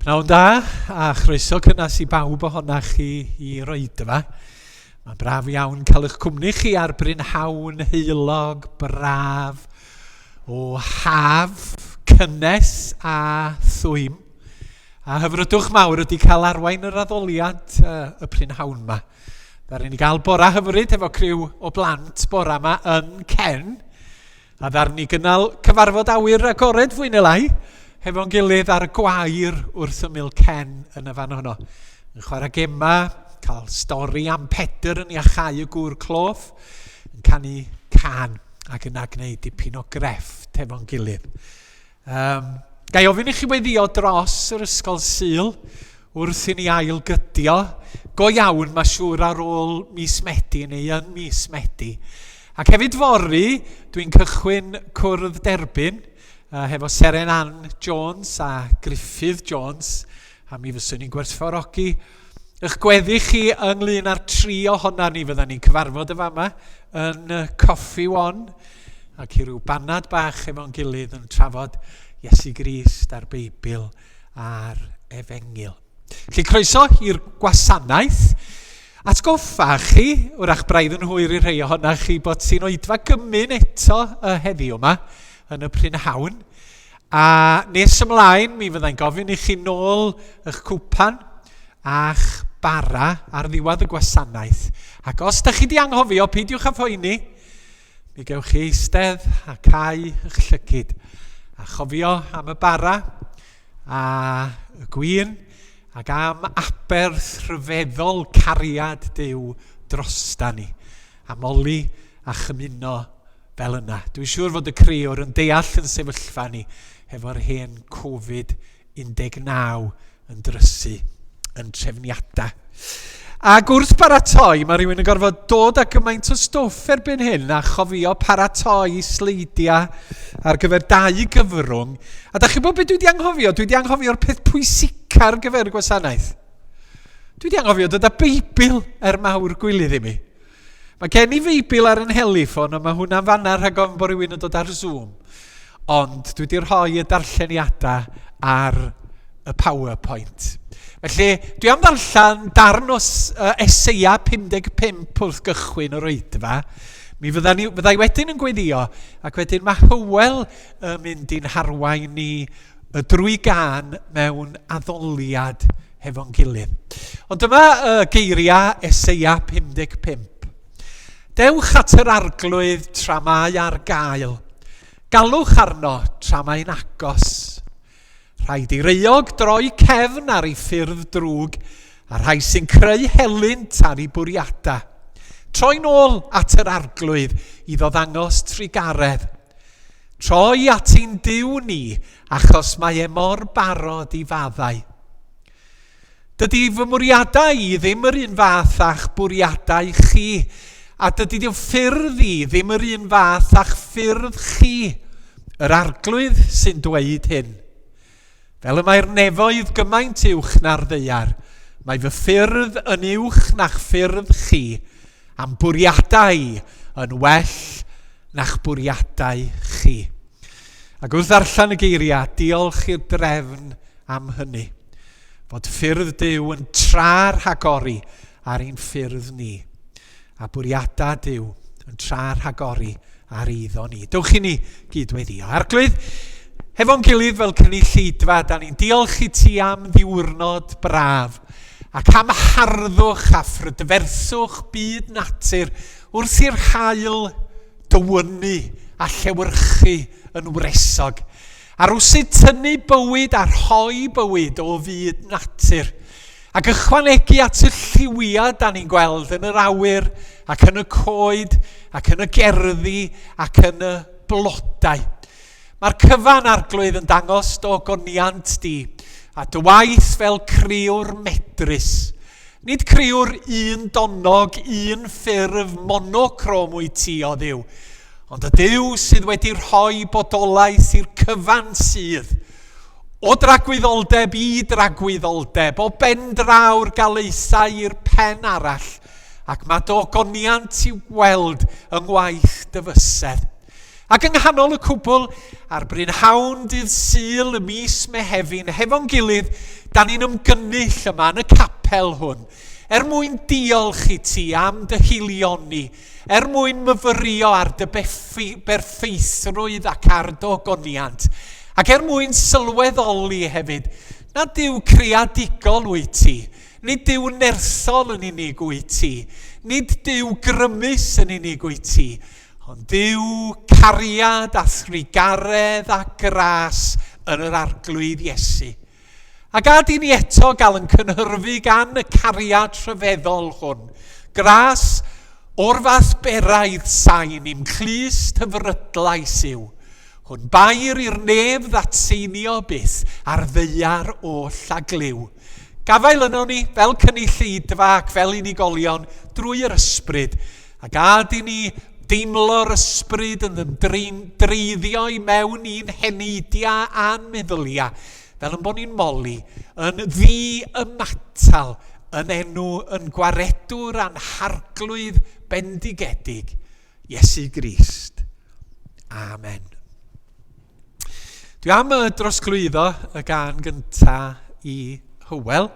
Pnawn da, a chroeso cynnas i bawb ohonach chi i roedfa. Mae'n braf iawn cael eich cwmni chi ar brynhawn heulog braf o haf, cynnes a thwym. A hyfrydwch mawr wedi cael arwain yr addoliad y prynhawn yma. Ddaru ni gael bora hyfryd efo criw o blant bora yma yn Cen. A ddaru ni gynnal cyfarfod awyr agored fwy neu lai hefo'n gilydd ar y gwair wrth ymyl Cen yn y fan honno. Yn chwarae gema, cael stori am Pedr yn iachau y gŵr clof, yn canu can ac yna gwneud dipyn o grefft hefo'n gilydd. Gai ofyn i chi weddio dros yr ysgol Sul wrth i ni ailgydio. Go iawn, mae siŵr ar ôl mis Medi neu yn mis Medi. Ac hefyd fori, dwi'n cychwyn cwrdd derbyn hefo Seren Ann Jones a Griffith Jones, a mi fyswn ni'n gwerthfawrogi eich gweddi chi ynglyn â'r 3 ohona ni fydda ni'n cyfarfod y fama yn Coffee One, ac i ryw banad bach efo'n gilydd yn trafod Iesu Grist a'r Beibl a'r Efengil. Felly croeso i'r gwasanaeth. Atgoffa chi, wrach braidd yn hwyr i rhai ohonach chi, bod sy'n oedfa gymyn eto heddiw yma yn y prynhawn. A nes ymlaen, mi fyddai'n gofyn i chi nôl eich cwpan a'ch bara ar ddiwedd y gwasanaeth. Ac os da chi di anghofio, peidiwch â phoeni, mi gewch chi eistedd a cau eich llygyd. A chofio am y bara a y gwyn ac am aberth rhyfeddol cariad Duw drosta ni. A moli a chymuno fel yna. Dwi'n siŵr fod y criwr yn deall yn sefyllfa ni efo'r hen Covid-19 yn drysu yn trefniadau. Ac wrth baratoi, mae rhywun yn gorfod dod â gymaint o stwff erbyn hyn a chofio paratoi sleidiau ar gyfer 2 gyfrwng. A da chi bod beth dwi wedi anghofio? Dwi wedi anghofio'r peth pwysica ar gyfer y gwasanaeth. Dwi wedi anghofio dod â Beibl mawr gwylydd i mi. Mae gen i Feibl ar yn heliffon, a mae hwnna'n fanna rhag ofn bod rhywun yn dod ar Zoom. Ond dwi wedi rhoi y darlleniadau ar y PowerPoint. Felly, dwi am ddarllen darn o Eseia 55 wrth gychwyn yr oedfa. Mi fyddai wedyn yn gweddio, ac wedyn mae Hywel mynd i'n harwain ni drwy gan mewn addoliad hefo'n gilydd. Ond dyma geiriau Eseia 55. Dewch at yr arglwydd tra mae ar gael. Galwch arno tra mae'n agos. Rhaid i reiog droi cefn ar ei ffyrdd drwg, a rhai sy'n creu helynt ar ei bwriadau. Troi nôl at yr arglwydd iddo ddangos trigaredd. Troi at ein Duw ni, achos mae e mor barod i faddau. Dydy fy mwriadau i ddim yr un fath a'ch bwriadau chi, a dydy ffyrdd i ddim yr un fath a'ch ffyrdd chi, yr arglwydd sy'n dweud hyn. Fel y mae'r nefoedd gymaint uwch na'r ddaear, mae fy ffyrdd yn uwch na'ch ffyrdd chi, am bwriadau yn well na'ch bwriadau chi. Ac wrth ddarllen y geiriau, diolch i'r drefn am hynny, fod ffyrdd Duw yn tra'r rhagori ar ein ffyrdd ni, a bwriadau Duw yn tra'r rhagori ar eiddo ni. Dewch i ni gydweddio. Arglwydd, hefo'n gilydd fel cynulleidfa, da ni'n diolch i ti am ddiwrnod braf, ac am harddwch a phrydferthwch byd natur wrth i'r haul dywynu a llewyrchu yn wresog. A rwsyd tynnu bywyd a rhoi bywyd o fyd natur. Ac ychwanegu at y lliwiau da ni'n gweld yn yr awyr, ac yn y coed, ac yn y gerddi, ac yn y blodau. Mae'r cyfan arglwydd yn dangos dy ogoniant di, a dy waith fel criwr medrus. Nid criwr un donog, un ffurf monocrom wyt ti o Dduw, ond y Duw sydd wedi rhoi bodolaeth i'r cyfan sydd, o dragwyddoldeb i dragwyddoldeb, o ben draw'r galeithau i'r pen arall, ac mae dy ogoniant i'w gweld yng ngwaith dy fysedd. Ac yng nghanol y cwbl, ar brynhawn dydd Sul y mis Mehefin, hefo'n gilydd, da ni'n ymgynnull yma yn y capel hwn, mwyn diolch i ti am dy hilion ni, mwyn myfyrio ar dy berffeithrwydd ac ar dogoniant, ac mwyn sylweddoli hefyd, na Duw creadigol wyt ti, nid Duw nersol yn unig wyt ti, nid Duw grymus yn unig wyt ti, ond Duw cariad a thrigaredd a gras yn yr arglwydd Iesu. A gad i ni eto gael yn cynhyrfu gan y cariad rhyfeddol hwn. Gras o'r fath beraidd sain i'm clys tyfrydlais yw. Hwn bair i'r nef ddatseinio byth ar ddeiar oll a gliw. Gafael yno ni fel cynulleidfa ac fel unigolion drwy'r ysbryd. A gad i ni deimlo'r ysbryd yn ymdreiddio i mewn i'n heneidia a'n meddylia. Fel yn bod ni'n moli, yn ddi-ymatal, yn enw, yn gwaredwr a'n harglwydd bendigedig, Iesu Grist. Amen. Dwi am drosglwyddo y gan gyntaf i Hywel,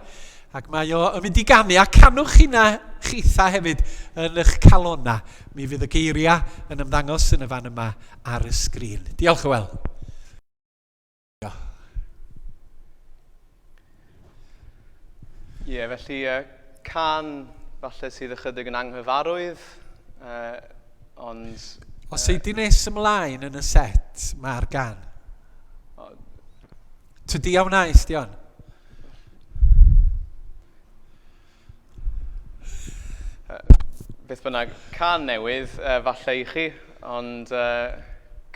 ac mae o yn mynd i ganu, a canwch chi'na chitha hefyd yn eich calonna. Mi fydd y geiriau yn ymddangos yn y fan yma ar y sgrin. Diolch Hywel. Ie, felly can falle sydd ychydig yn anghyfarwydd, ond... Os ei di nes ymlaen yn y set, mae'r gan. Tydi awnais, Dion? Beth bynnag, can newydd falle i chi, ond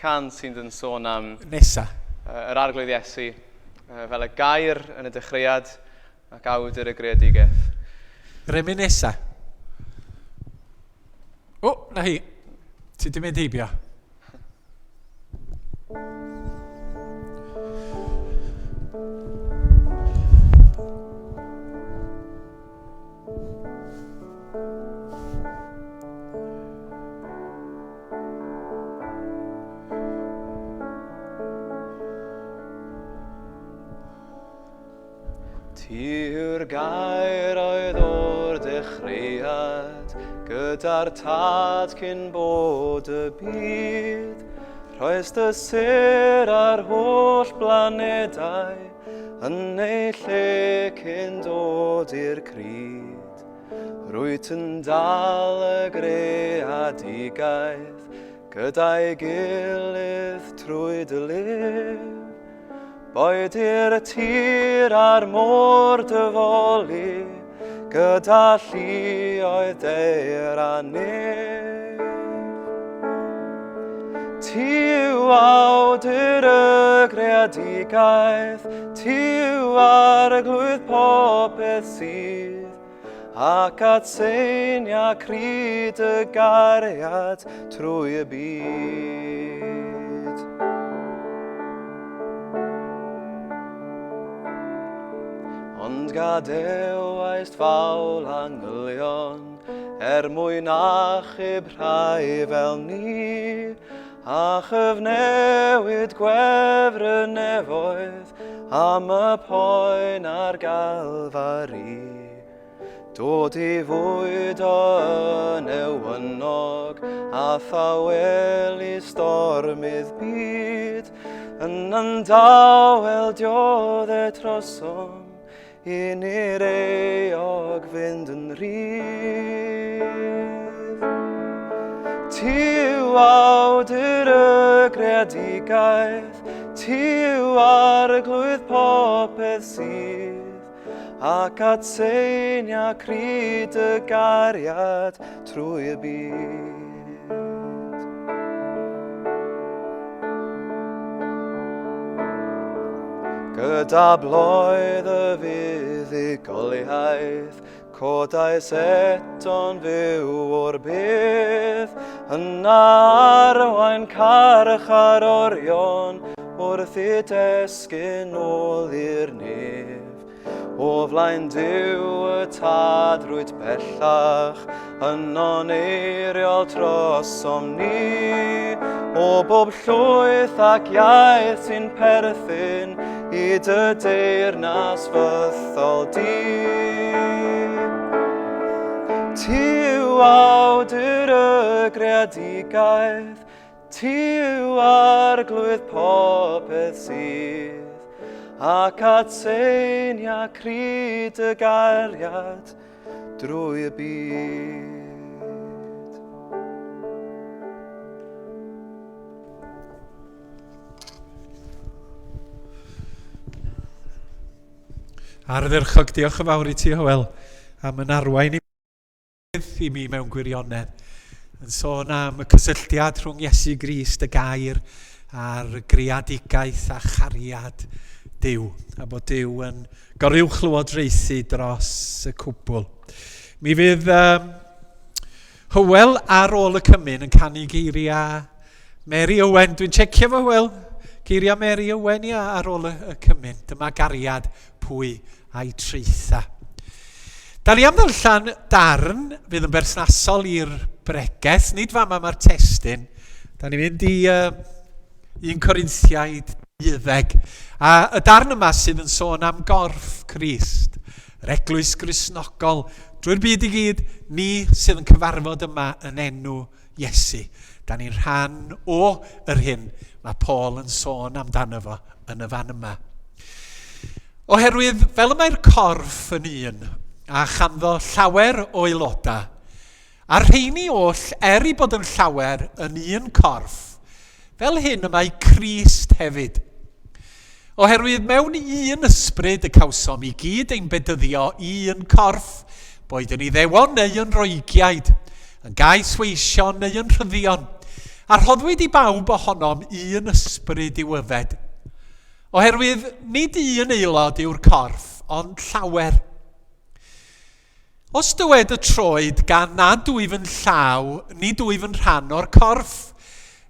can sydd yn sôn am... Nesa. Yr arglwydd Iesu, fel y gair yn y dechreuad, ac awdur y greadigaeth. Remi nesa. O, na hi. Ti di mynd heibio. Ti'r gair oedd o'r dechreuad, gyda'r tad cyn bod y byd. Rhoes dy ser ar holl blanedau, yn ei lle cyn dod i'r cryd. Rwyt yn dal y greadigaeth, gyda'i gilydd trwy dy lyf. Boed i'r tir ar môr dyfoli, gyda lluoedd deir a nef. Ti yw awdur y greadigaeth, ti yw arglwydd popeth sydd, ac atseinia cryd y gariad trwy y byd. Ond gadewais fawl angylion, mwyn achub rhai fel ni, a chyfnewid gwefr y nefoedd am y poen ar galfari. Dod i fwyd o yn ewynog, a thaweli stormydd byd, yn andawel diodd e trosom, i ni'r eog fynd yn rhydd. Ti yw awdur y greadigaeth, ti yw arglwydd popeth sydd, ac atseinia cryd y gariad trwy y byd. Gyda bloedd y fuddugoliaeth, codais eto'n fyw o'r bydd, yna arwain carchar orion, wrth i desgyn ôl i'r nef. O flaen Duw y tad rwyd bellach, yno'n eiriol trosom ni. O bob llwyth ac iaith sy'n perthyn i dy deyrnas fythol di. Ti yw awdur y greadigaeth, ti yw arglwydd popeth sydd, ac atseinia cryd y gariad drwy y byd. Ardderchog, diolch yn fawr i ti, Hywel, am yn arwain i mi mewn gwirionedd. Yn sôn am y cysylltiad rhwng Iesu Grist y gair a'r greadigaeth a chariad Duw, a bod Duw yn goruwch lywodraethu dros y cwbl. Mi fydd Hywel ar ôl y cymyn yn canu geiriau Mary Owen. Dwi'n checio fo, Hywel. Geiriau Mary Owen ar ôl y cymyn. Dyma gariad pwy a'i treitha. Da ni am ddarllen darn fydd yn berthnasol i'r bregeth. Nid fama mae'r testyn. Da ni fynd i 1 Corinthiaid 10. A y darn yma sydd yn sôn am gorff Crist. Yr eglwys Gristnogol. Drwy'r byd i gyd, ni sydd yn cyfarfod yma yn enw Iesu. Da ni'n rhan o yr hyn mae Paul yn sôn amdano fo yn y fan yma. Oherwydd, fel y mae'r corff yn un, a chanddo llawer o aelodau, a rheini oll i bod yn llawer yn un corff, fel hyn y mae Crist hefyd. Oherwydd mewn un ysbryd y cawsom i gyd ein bedyddio un corff, boed yn Iddewon neu yn Roegiaid, yn gais weision neu yn rhyddion, a rhoddwyd i bawb ohonom un ysbryd i'w yfed. Oherwydd nid un aelod yw'r corff, ond llawer. Os dywed y troed gan nad wyf yn llaw, nid wyf yn rhan o'r corff,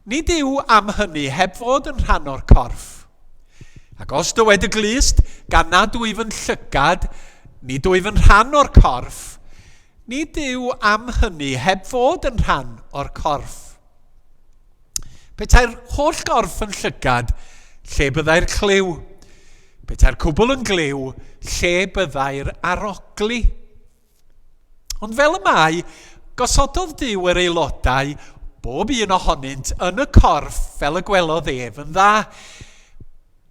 nid yw am hynny heb fod yn rhan o'r corff. Ac os dywed y glust gan nad wyf yn llygad, nid wyf yn rhan o'r corff, nid yw am hynny heb fod yn rhan o'r corff. Petai'r holl gorff yn llygad, lle byddai'r cliw? Petai'r cwbl yn gliw, lle byddai'r arogli? Ond fel y mae, gosododd Duw yr aelodau, bob un ohonynt yn y corff fel y gwelodd ef yn dda.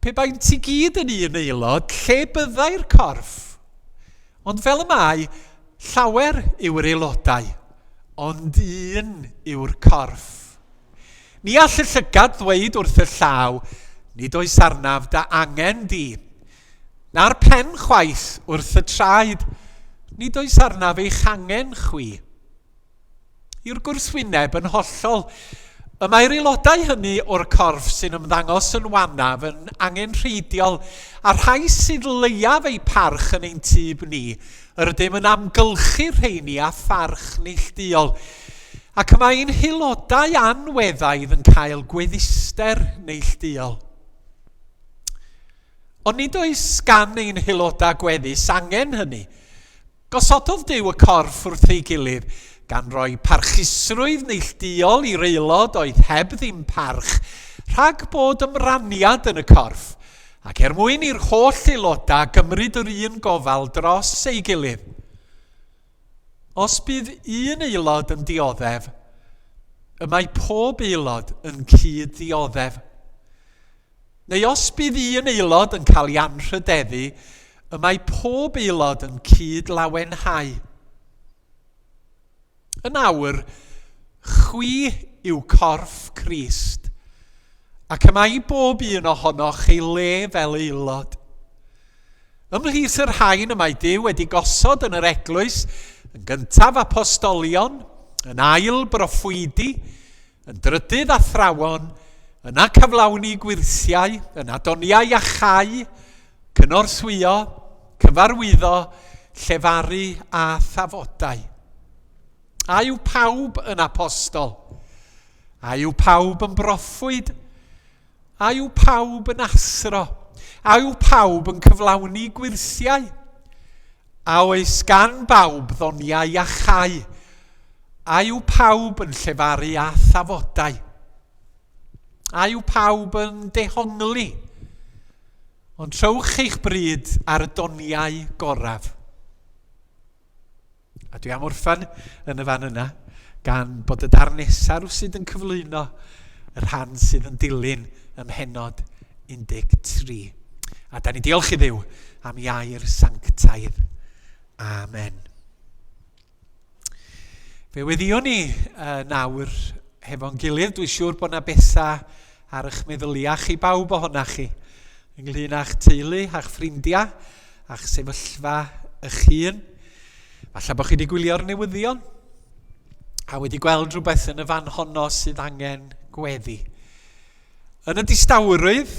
Pe baent i gyd yn un aelod, lle byddai'r corff? Ond fel y mae, llawer yw'r aelodau, ond un yw'r corff. Ni all y llygad ddweud wrth y llaw, nid oes arnaf da angen di. Na'r pen chwaith wrth y traed, nid oes arnaf eich angen chwi. I'r gwrthwyneb yn hollol, y mae'r aelodau hynny o'r corff sy'n ymddangos yn wanaf yn angenrheidiol, a rhai sydd leiaf eu parch yn ein tyb ni, ydym yn amgylchu rheini a pharch neilltuol. Ac mae'n aelodau anweddaidd yn cael gweddister neilltuol. Ond nid oes gan ein aelodau gweddus angen hynny. Gosododd Duw y corff wrth ei gilydd gan roi parchusrwydd neilltuol i'r aelod oedd heb ddim parch, rhag bod ymraniad yn y corff, ac mwyn i'r holl aelodau gymryd yr un gofal dros ei gilydd. Os bydd un aelod yn dioddef, y mae pob aelod yn cyd dioddef. Neu os bydd un aelod yn cael ei anrhydeddu, y mae pob aelod yn cyd lawenhau. Yn awr, chwi yw corff Crist, ac y mae bob un ohonoch ei le fel aelod. Ymhlith yr rhain y mae Duw wedi gosod yn yr eglwys, yn gyntaf apostolion, yn ail broffwydi, yn drydydd athrawon, yna cyflawni gwirthiau, yn adoniau a chau, cynorthwyo, cyfarwyddo, llefaru a thafodau. A yw pawb yn apostol? A yw pawb yn broffwyd? A yw pawb yn athro? A yw pawb yn cyflawni gwirthiau? A oes gan bawb ddoniau a chau, a yw pawb yn llefaru a thafodau. A yw pawb yn dehongli, ond trowch eich bryd ar y doniau goraf. A dwi am wrffan yn y fan yna, gan bod y darn nesaf sydd yn cyflwyno y rhan sydd yn dilyn ym mhenod 13. A da ni diolch i Dduw am ei air sanctaidd. Amen. Fe weddion ni nawr hefo'n gilydd, dwi'n siŵr bod yna besa ar eich meddyliach i bawb ohonach chi, ynglŷn â'ch teulu, a'ch ffrindiau, a'ch sefyllfa eich hun. Falle bod chi wedi gwylio'r newyddion a wedi gweld rhywbeth yn y fan honno sydd angen gweddi. Yn y distawrwydd,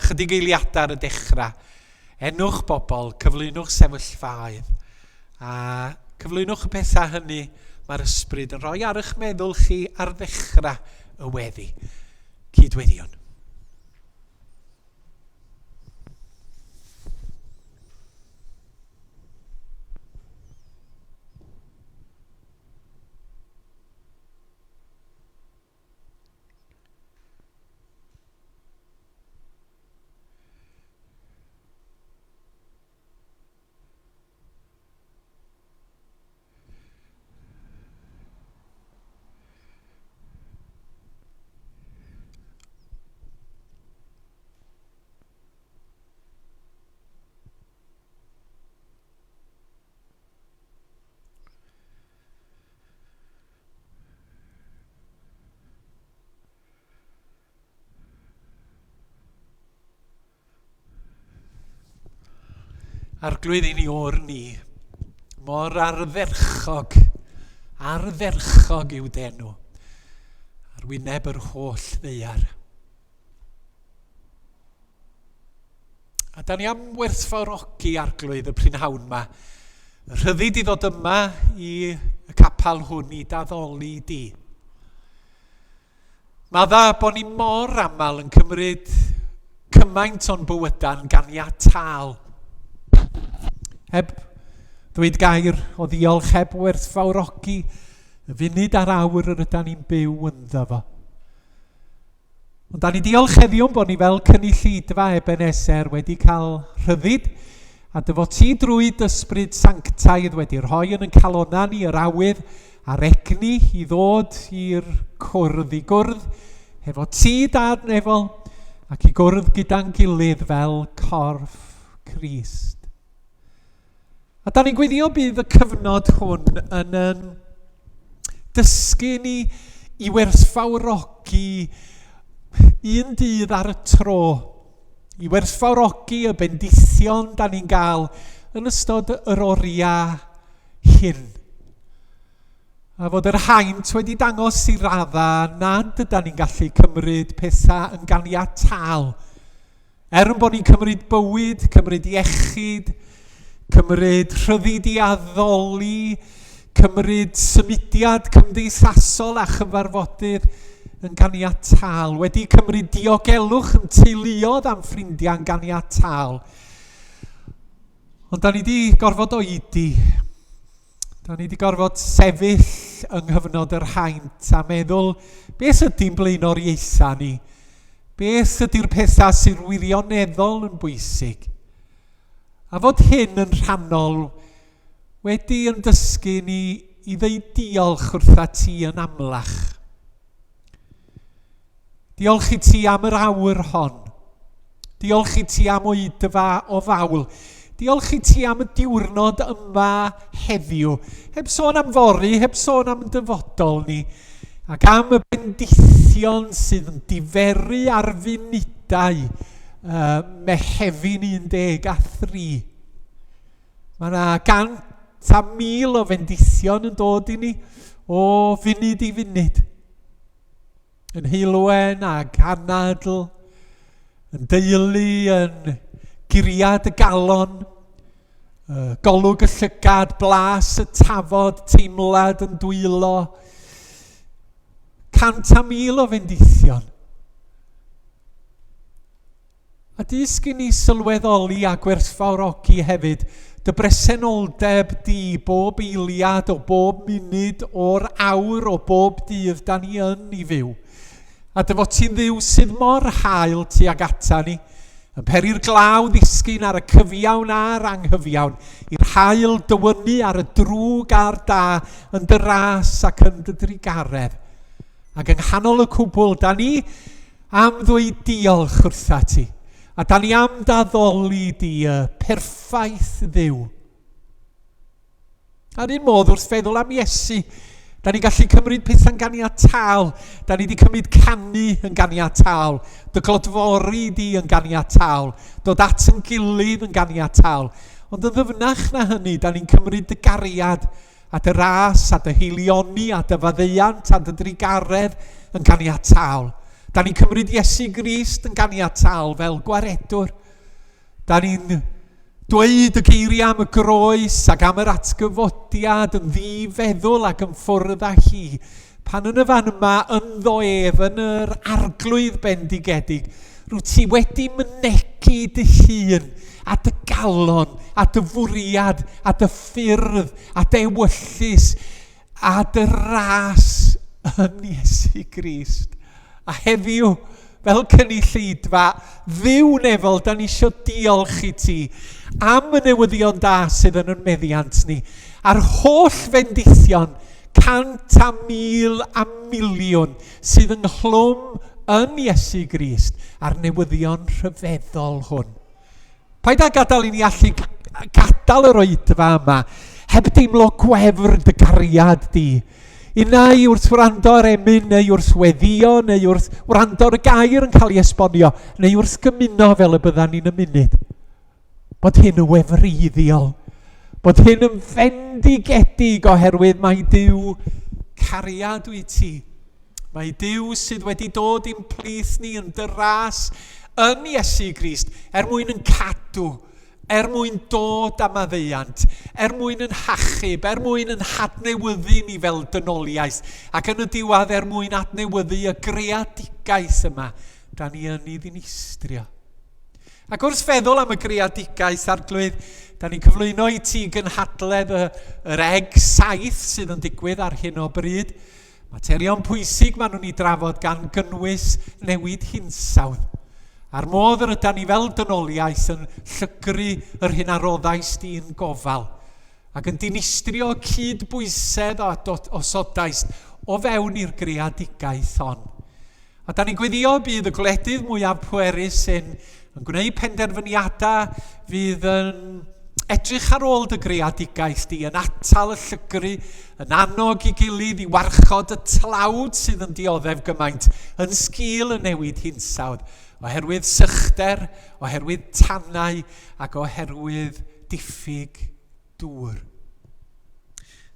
chydig eiliadau ar y dechrau, enwch bobl, cyflwynwch sefyllfaoedd a cyflwynwch y pethau hynny mae'r ysbryd yn rhoi ar eich meddwl chi ar ddechrau y weddi. Cydweddion. Arglwydd i ni o'r ni, mor ardderchog yw denw, ar wyneb yr holl ddaear. A da ni am werthfawrogi arglwydd y prynhawn yma, rhyddid i ddod yma i y capal hwn i daddoli di. Madda bod ni mor aml yn cymryd cymaint o'n bywyda'n ganiataol. Heb ddweud gair o ddiolch, heb werthfawrogi y funud ar awr yr ydyn ni'n byw ynddo fo. Ond da ni diolch heddiw bod ni fel cynulleidfa Ebenezer wedi cael rhyddid a dyfo ti drwy ysbryd sanctaidd wedi rhoi yn calonna ni yr awydd a'r egni i ddod i'r cwrdd, i gwrdd efo ti dad nefol ac i gwrdd gyda'n gilydd fel corff Crist. A da ni'n gweddio bydd y cyfnod hwn yn dysgu ni i werthfawrogi un dydd ar y tro, i werthfawrogi y bendithion da ni'n gael yn ystod yr oriau hyn. A fod yr haint wedi dangos i radda nad ydyn ni'n gallu cymryd pethau yn ganiataol. Bod ni'n cymryd bywyd, cymryd iechyd, cymryd rhyddid i addoli, cymryd symudiad cymdeithasol a chyfarfodydd yn ganiataol, wedi cymryd diogelwch yn teuluodd am ffrindiau'n ganiataol. Ond da ni wedi gorfod oedi, da ni wedi gorfod sefyll yng nghyfnod yr haint a meddwl beth ydy'n blaenor ieitha ni, beth ydy'r pethau sy'n wirioneddol yn bwysig. A fod hyn yn rhannol wedi yn dysgu ni i ddeud diolch wrtha ti yn amlach. Diolch i ti am yr awr hon. Diolch i ti am oedfa o fawl. Diolch i ti am y diwrnod yma heddiw. Heb sôn am fori, heb sôn am dyfodol ni. Ac am y bendithion sydd yn diferu ar funudau Mehefin 13. Mae yna 100,000 o fendithion yn dod i ni o funud i funud. Yn Heulwen ag Anadl, yn Deulu, yn Giriad y Galon, Golwg y Llygad, Blas y Tafod, Teimlad yn Dwylo. 100,000 o fendithion. A A dysgu ni sylweddoli a gwerthfawrogi hefyd dy bresenoldeb di bob eiliad o bob munud o'r awr o bob dydd da ni yn ei fyw. A dy fod ti'n ddiw sydd mor hael ti ag ata ni, yn peri'r glaw ddisgyn ar y cyfiawn a'r anghyfiawn, i'r hael dywynu ar y drwg a'r da yn dy ras ac yn dy drigaredd. Ac yng nghanol y cwbl, da ni am ddweud diolch wrtha ti. A da ni am daddoli di y perffaith ddiw. A'r un modd wrth feddwl am Iesu, da ni gallu cymryd pethau'n ganiataol. Da ni wedi cymryd canu yn ganiataol. Dy glodfori di yn ganiataol. Dod at yn gilydd yn ganiataol. Ond yn ddyfnach na hynny, da ni'n cymryd dy gariad a dy ras, a dy heilioni, a dy faddeuant, a dy drigaredd yn ganiataol. Da ni'n cymryd Iesu Grist yn ganiataol fel gwaredwr. Da ni'n dweud y geiriau am y groes ac am yr atgyfodiad yn ddifeddwl ac yn ffwrdd â hi. Pan yn y fan yma ynddo ef yn yr arglwydd bendigedig, rwy ti wedi mynegu dy hun a dy galon, a dy fwriad, a dy ffyrdd, a dy ewyllus, a dy ras yn Iesu Grist. A heddiw, fel cynulleidfa, ddiwnefol, da ni eisiau diolch i ti am y newyddion da sydd yn meddiant ni. A'r holl fendithion, 100,000 a miliwn sydd yn nghlwm yn Iesu Grist a'r newyddion rhyfeddol hwn. Paid â gadael i ni allu gadael yr oedfa yma heb deimlo gwefr dy gariad di. Unai wrth wrando ar emyn, neu wrth weddio, neu wrth wrando ar y gair yn cael ei esbonio, neu wrth gymuno fel y byddan ni'n y munud. Bod hyn yn wefreiddiol. Bod hyn yn fendigedig oherwydd mae Duw cariad wyt ti. Mae Duw sydd wedi dod i'n plith ni yn dy ras yn Iesu Grist mwyn yn cadw, mwyn dod am addeiant, mwyn yn hachub, mwyn yn hadnewyddu ni fel dynoliaeth, ac yn y diwedd mwyn adnewyddu y greadigaeth yma, da ni yn ei ddinistrio. Ac wrth feddwl am y greadigaeth arglwydd, da ni'n cyflwyno i ti gynhadledd yr eg saith sydd yn digwydd ar hyn o bryd. Materion pwysig maen nhw'n ei drafod gan gynnwys newid hinsawdd. A'r modd yr ydyn ni fel dynoliaeth yn llygru yr hyn aroddais di'n gofal. Ac yn dinistrio cydbwysedd o sodais o fewn i'r greadigaeth hon. A da ni'n gweddio bydd y gwledydd mwyaf pwerus yn gwneud penderfyniadau fydd yn edrych ar ôl dy greadigaeth di, yn atal y llygru, yn annog i gilydd i warchod y tlawd sydd yn dioddef gymaint, yn sgil y newid hinsawdd, oherwydd sychder, oherwydd tannau, ac oherwydd diffyg dŵr.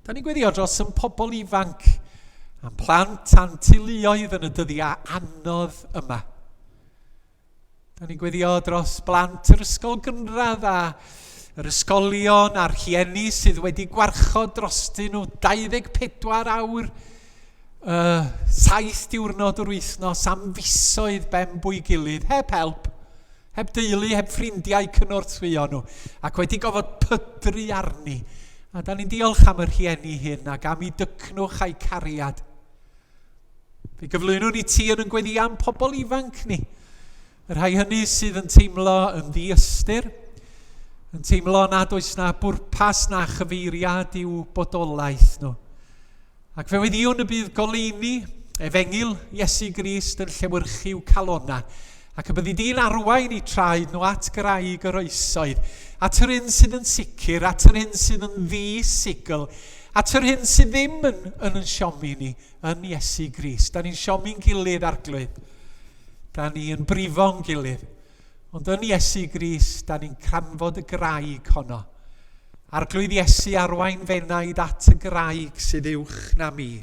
Da ni'n gweddio dros yn pobl ifanc, am plant a'n teuluoedd yn y dyddiau anodd yma. Da ni'n gweddio dros blant yr ysgol gynradd a yr ysgolion a'r rhieni sydd wedi gwarchod drostyn nhw 24 awr, 7 diwrnod yr wythnos am fisoedd ben bwy gilydd, heb help, heb deulu, heb ffrindiau cynorthwyo nhw, ac wedi gofod pydru arni. A da ni'n diolch am yr rhieni hyn ac am ei dycnwch a'i cariad. Fe gyflwynwn i ti yn gweddi am pobl ifanc ni. Y rhai hynny sydd yn teimlo yn ddiystyr, yn teimlo nad oes na bwrpas na chyfeiriad i'w bodolaeth nhw. Ac fe weddiwn y bydd goleuni, efengil Iesu Grist yn llewyrchu i'w calonna, ac y byddi di'n arwain i traed nhw at graig yr oesoedd, at yr un sydd yn sicr, at yr un sydd yn ddi-sigl, at yr un sydd ddim yn siomi ni, yn Iesu Grist. Da ni'n siomi'n gilydd arglwydd, da ni'n brifo'n gilydd, ond yn Iesu Grist, da ni'n canfod y graig honno. Arglwydd Iesu arwain fenaid at y graig sydd uwch na mi.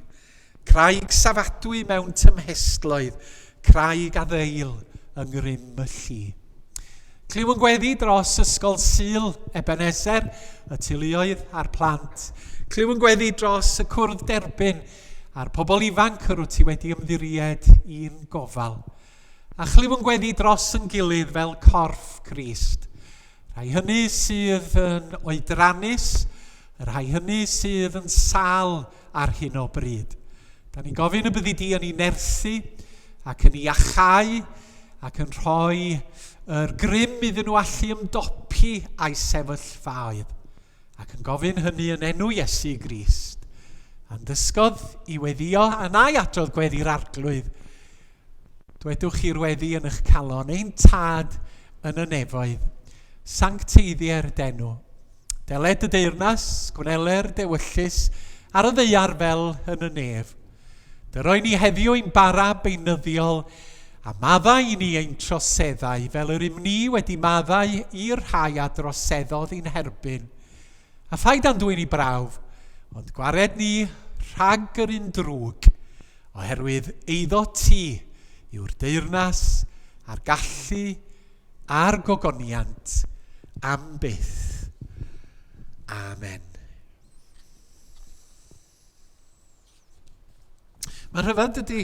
Craig safadwy mewn tymhestloedd, craig addeil yng ngrym y llu. Cliw yn gweddi dros ysgol Sul Ebenezer, y teuluoedd a'r plant. Cliw yn gweddi dros y cwrdd derbyn a'r pobl ifanc yr wyt ti wedi ymddiried i'n gofal. A chlyw yn gweddi dros yn gilydd fel corff Crist. Rhai hynny sydd yn oedrannus, rhai hynny sydd yn sal ar hyn o bryd. Da ni'n gofyn y byddi di yn ei nerthu ac yn ei achau ac yn rhoi yr grym iddyn nhw allu ymdopi a'i sefyllfaoedd. Ac yn gofyn hynny yn enw Iesu Grist. A'n dysgodd i weddio yn ai adrodd gweddi'r arglwydd. Dwedwch i'r weddi yn eich calon, ein tad yn y nefoedd. Sancteiddiau'r denw. Deled y deyrnas, gwneler dewyllus ar y ddeiar fel yn y nef. Dyroi ni heddiw ein bara beunyddiol a maddau ni ein troseddau fel yr ni wedi maddau i'r rhai a droseddodd i'n herbyn. A phaid am dwi'n i brawf, ond gwared ni rhag yr un drwg, oherwydd eiddo ti yw'r deyrnas a'r gallu a'r gogoniant am byth. Amen. Mae'n rhyfedd ydy,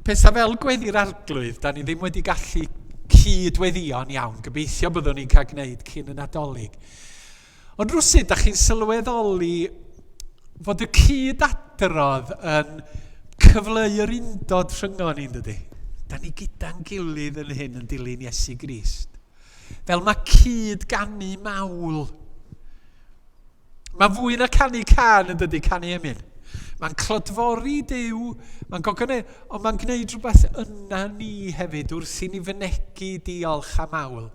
pethau fel gweddi'r arglwydd, da ni ddim wedi gallu cydweddio'n iawn. Gobeithio byddwn ni'n cael gwneud cyn y Nadolig. Ond rwsyd, da chi'n sylweddoli fod y cydadrodd yn cyfleu'r undod rhyngon ni'n dydy. Da ni gyda'n gilydd yn hyn yn dilyn Iesu Grist. Fel mae cyd ganu mawl. Mae fwy na canu can yn dydy, canu emyn. Mae'n clodfori Duw, ond mae'n gwneud rhywbeth yna ni hefyd wrth i ni fynegu diolch a mawl.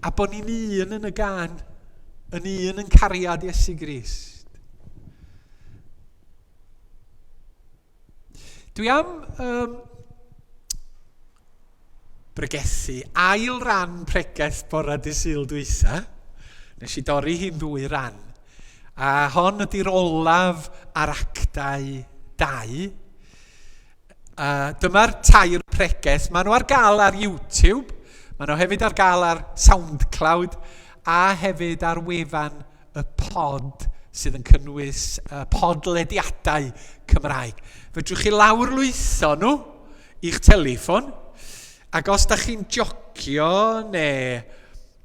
A bod ni'n un yn y gan, yn un yn cariad Iesu Grist. Dwi am bregethu ail ran pregeth bore dydd Sul dwytha. Nes i dorri hi'n 2 ran. A hon ydy'r olaf ar Actau 2. Dyma'r 3 pregeth. Maen nhw ar gael ar YouTube. Maen nhw hefyd ar gael ar SoundCloud. A hefyd ar wefan y pod sydd yn cynnwys podlediadau Cymraeg. Fedrwch chi lawrlwytho nhw i'ch teleffon. Ac os da chi'n jocio neu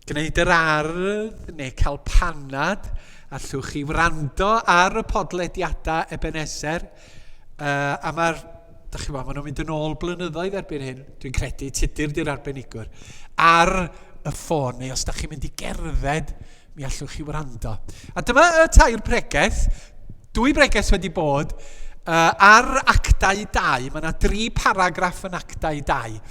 gwneud yr ardd neu cael panad, allwch chi wrando ar y podlediadau Ebenezer. A da chi maen nhw'n mynd yn ôl blynyddoedd erbyn hyn. Dwi'n credu tudur di'r arbenigwr. Ar y ffôn, neu os da chi'n mynd i gerdded, mi allwch chi wrando. A dyma y 3 pregeth. 2 bregeth wedi bod ar Actau 2. Mae yna 3 paragraff yn Actau 2.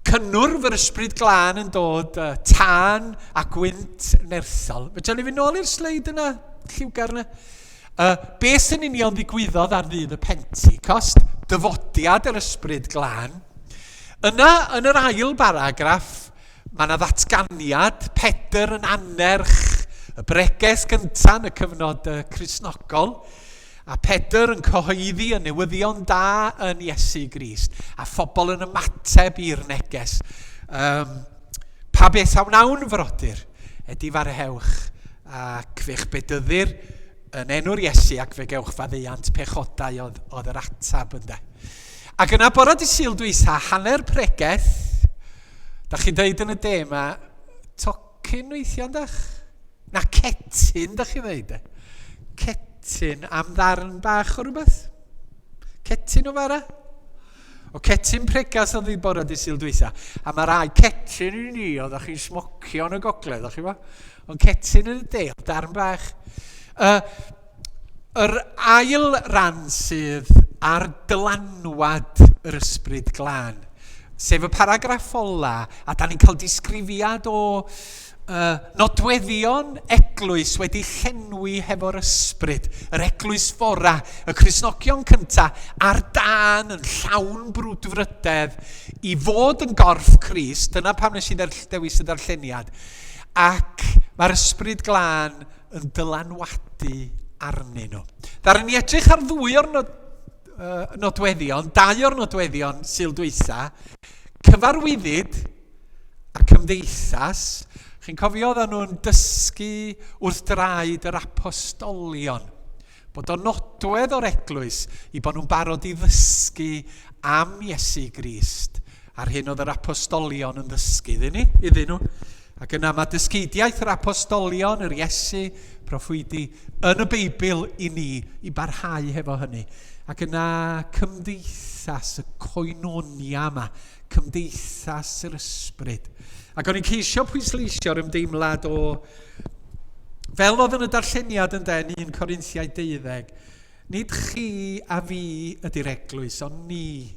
Cynnwrf yr ysbryd glân yn dod tân a gwynt nerthol. Fydden ni fynd nôl i'r sleid yna, lliwgar yna. Be sy'n union ddigwyddodd ar ddydd y Pentecost, dyfodiad yr ysbryd glân. Yna, yn yr ail paragraff, mae yna ddatganiad, Pedr yn anerch y breges gyntaf yn y cyfnod Cristnogol. A Pedr yn cyhoeddi y newyddion da yn Iesu Grist. A phobl yn ymateb i'r neges. Pa beth a wnawn frodyr? Edi farhewch ac fe'ch bedyddir yn enw'r Iesu ac fe gewch faddeuant pechodau oedd yr atab ynde. Ac yna bore dydd Sul dwytha, hanner pregeth, da chi'n deud yn y de yma, tocyn weithio ydych? Na cetyn, da chi'n deud. Cetyn am ddarn bach o rhywbeth? Cetyn o fara? O cetyn pregas oedd i bore dydd Sul dwytha. A mae rai cetyn i ni, oedd chi'n smocio yn y gogledd, o'ch chi bo? Ond cetyn yn y de, o darn bach. Yr ail ran sydd ar dylanwad yr ysbryd glân, sef y paragraff ola, a da ni'n cael disgrifiad o nodweddion eglwys wedi llenwi hefo'r ysbryd, yr eglwys fora, y Cristnogion cyntaf ar dan yn llawn brwdfrydedd i fod yn gorff Crist. Dyna pam nes i dewis y darlleniad. Ac mae'r ysbryd glân yn dylanwadu arnyn nhw. Ddaru ni edrych ar 2 o'r nodweddion, 2 o'r nodweddion Sul dwytha, cyfarwyddyd a cymdeithas. Chi'n cofio oedden nhw'n dysgu wrth draed yr apostolion, bod o'n nodwedd o'r eglwys i bod nhw'n barod i ddysgu am Iesu Grist ar hyn oedd yr apostolion yn ddysgu iddyn nhw. Ac yna mae dysgidiaeth yr apostolion, yr Iesu, proffwydi, yn y Beibl i ni, i barhau hefo hynny. Ac yna cymdeithas y koinonia yma, cymdeithas yr ysbryd. Ac o'n i'n ceisio pwysleisio'r ymdeimlad o, fel oedd yn y darlleniad yn den 1 Corinthiaid 12, nid chi a fi ydy'r eglwys, ond ni.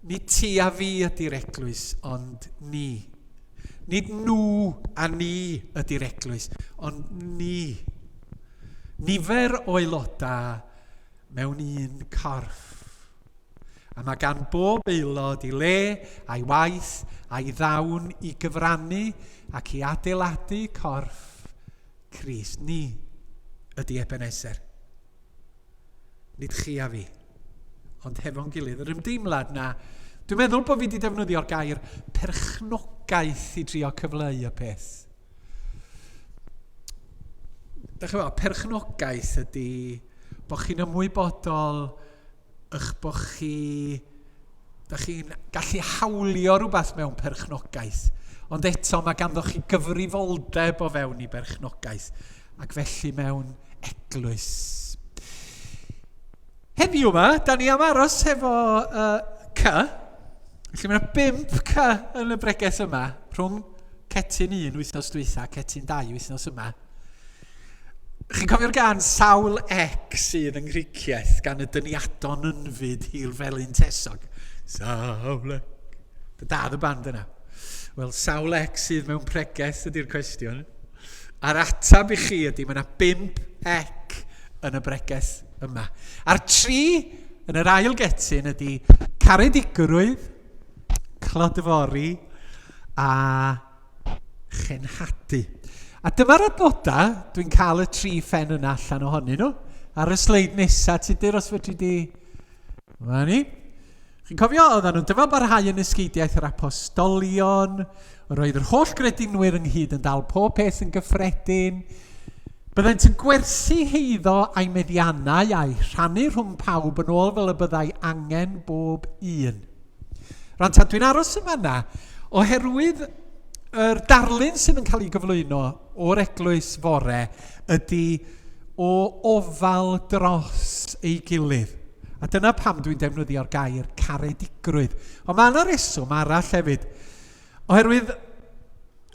Nid ti a fi ydy'r eglwys, ond ni. Nid nhw a ni ydy'r eglwys, ond ni. Nifer o aelodau mewn un corff. A mae gan bob aelod i le, a'i waith, a'i ddawn i gyfrannu ac i adeiladu corff Crist. Ni ydy Ebenezer. Nid chi a fi, ond hefo'n gilydd. Yr ymdeimlad na, dwi'n meddwl bod fi wedi defnyddio'r gair perchnogaeth i drio cyfleu y peth. Dach chi'n meddwl, perchnogaeth ydy bod chi'n ymwybodol eich bod chi'n gallu hawlio rhywbeth mewn perchnogaeth. Ond eto mae ganddoch chi gyfrifoldeb o fewn i berchnogaeth ac felly mewn eglwys. Heddiw yma, da ni am aros hefo C. Felly mae 5 C yn y breges yma, rhwng Cetyn 1 wythnos dwytha, Cetyn 2 wythnos yma. Chi'n cofio'r gan Sawl Ec sydd yn Nghriciaeth gan y dyniadon ynfyd hir felyn tesog? Sawl Ec. Dad y band yna. Wel, Sawl Ec sydd mewn preges ydy'r cwestiwn. A'r atab i chi ydy, mae yna 5 ec yn y breges yma. A'r 3 yn yr ail Getyn ydy caredigrwydd, clodfori a chenhadu. A dyma'r adnodau, dwi'n cael y 3 ffen yna allan ohonyn nhw. Ar y sleid nesaf, tudur os fedri di. Yma ni. Chi'n cofio, oedden nhw'n dyma barhau yn ysgidiaeth yr apostolion, roedd yr holl gredinwyr ynghyd yn dal pob peth yn gyffredin, byddent yn gwerthu heiddo a'i meddiannau a'i rhannu rhwng pawb yn ôl fel y byddai angen bob un. Rhan ta, dwi'n aros yma yna, oherwydd yr darlun sydd yn cael ei gyflwyno o'r eglwys fore ydy o ofal dros ei gilydd. A dyna pam dwi'n defnyddio'r gair caredigrwydd. Ond mae yna reswm arall hefyd. Oherwydd,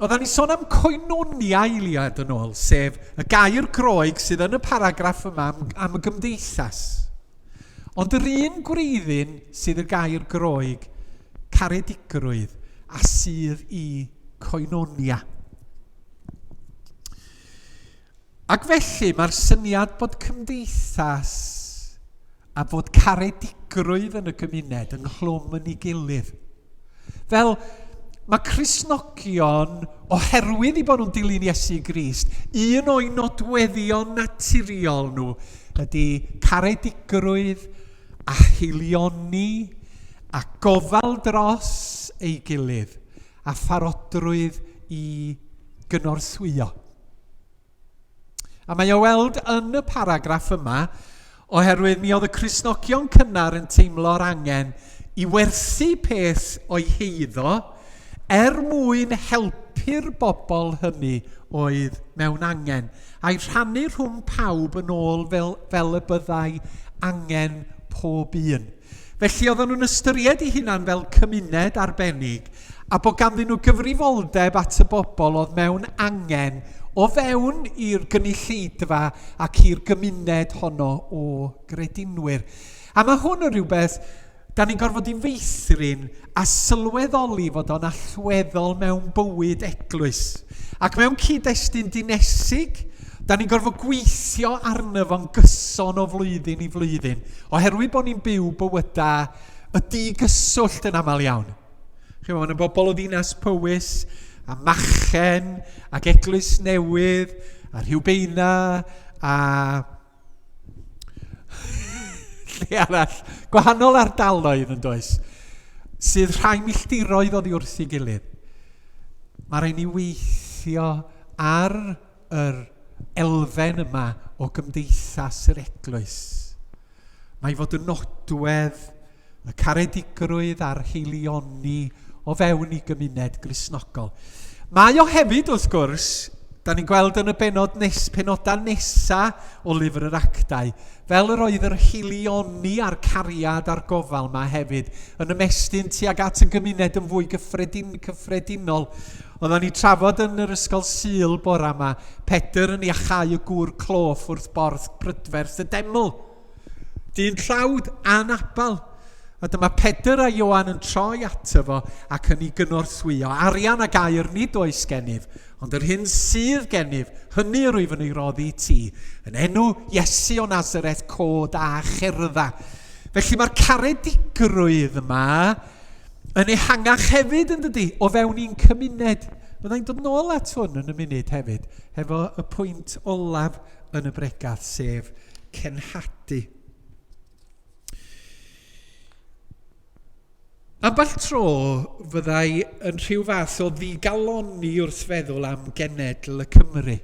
oedden ni sôn am koinonia eiliad yn ôl, sef y gair Groeg sydd yn y paragraff yma am y gymdeithas. Ond yr un gwreiddyn sydd y gair Groeg, caredigrwydd, a sydd i koinonia. Ac felly mae'r syniad bod cymdeithas a fod caredigrwydd yn y gymuned yng nghlwm yn ei gilydd. Fel mae Cristnogion, oherwydd i bod nhw'n dilyn Iesu Grist, un o'i nodweddion naturiol nhw ydy caredigrwydd a heilioni a gofal dros ei gilydd a pharodrwydd i gynorthwyo. A mae o weld yn y paragraff yma, oherwydd mi oedd y Cristnogion cynnar yn teimlo'r angen i werthu peth o'i heiddo mwyn helpu'r bobl hynny oedd mewn angen a'i rhannu rhwng pawb yn ôl fel y byddai angen pob un. Felly oedden nhw'n ystyried eu hunan fel cymuned arbennig a bod ganddyn nhw gyfrifoldeb at y bobl oedd mewn angen o fewn i'r gynulleidfa ac i'r gymuned honno o gredinwyr. A mae hwn yn rhywbeth, da ni'n gorfod i feithrin a sylweddoli fod o'n allweddol mewn bywyd eglwys. Ac mewn cyd-destun dinesig, da ni'n gorfod gweithio arno fo'n gyson o flwyddyn i flwyddyn, oherwydd bod ni'n byw bywydau y digyswllt yn aml iawn. Mae yna bobl o ddinas Powys, a Machen, ac Eglwys Newydd, a Rhywbeina, a lle arall, gwahanol ardaloedd yn does, sydd rhai milltiroedd oddi wrth ei gilydd. Mae rhaid ni weithio ar yr elfen yma o gymdeithas yr eglwys. Mae fod yn nodwedd y caredigrwydd a'r heilioni o fewn i gymuned Gristnogol. Mae o hefyd, wrth gwrs, da ni'n gweld yn y penodau nesa o lyfr yr Actau, fel yr oedd yr heilioni a'r cariad a'r gofal yma hefyd, yn ymestyn tuag at y gymuned yn fwy cyffredinol. Oedden ni trafod yn yr ysgol Sul bora yma, Pedr yn iachau y gŵr cloff wrth borth prydferth y deml. Dyn tlawd anabal. A dyma Pedr a Ioan yn troi ato fo ac yn ei gynorthwyo. Arian a gair nid oes gennyf, ond yr hyn sydd gennyf, hynny rwyf yn ei roddi i ti, yn enw Iesu o Nazaret, cod a cherdda. Felly mae'r caredigrwydd yma yn ehangach hefyd yn dydi, o fewn i'n cymuned. Byddai'n dod nôl at hwn yn y munud hefyd, hefo y pwynt olaf yn y bregath, sef cenhadu. Ambell tro fyddai yn rhyw fath o ddigaloni wrth feddwl am genedl y Cymru.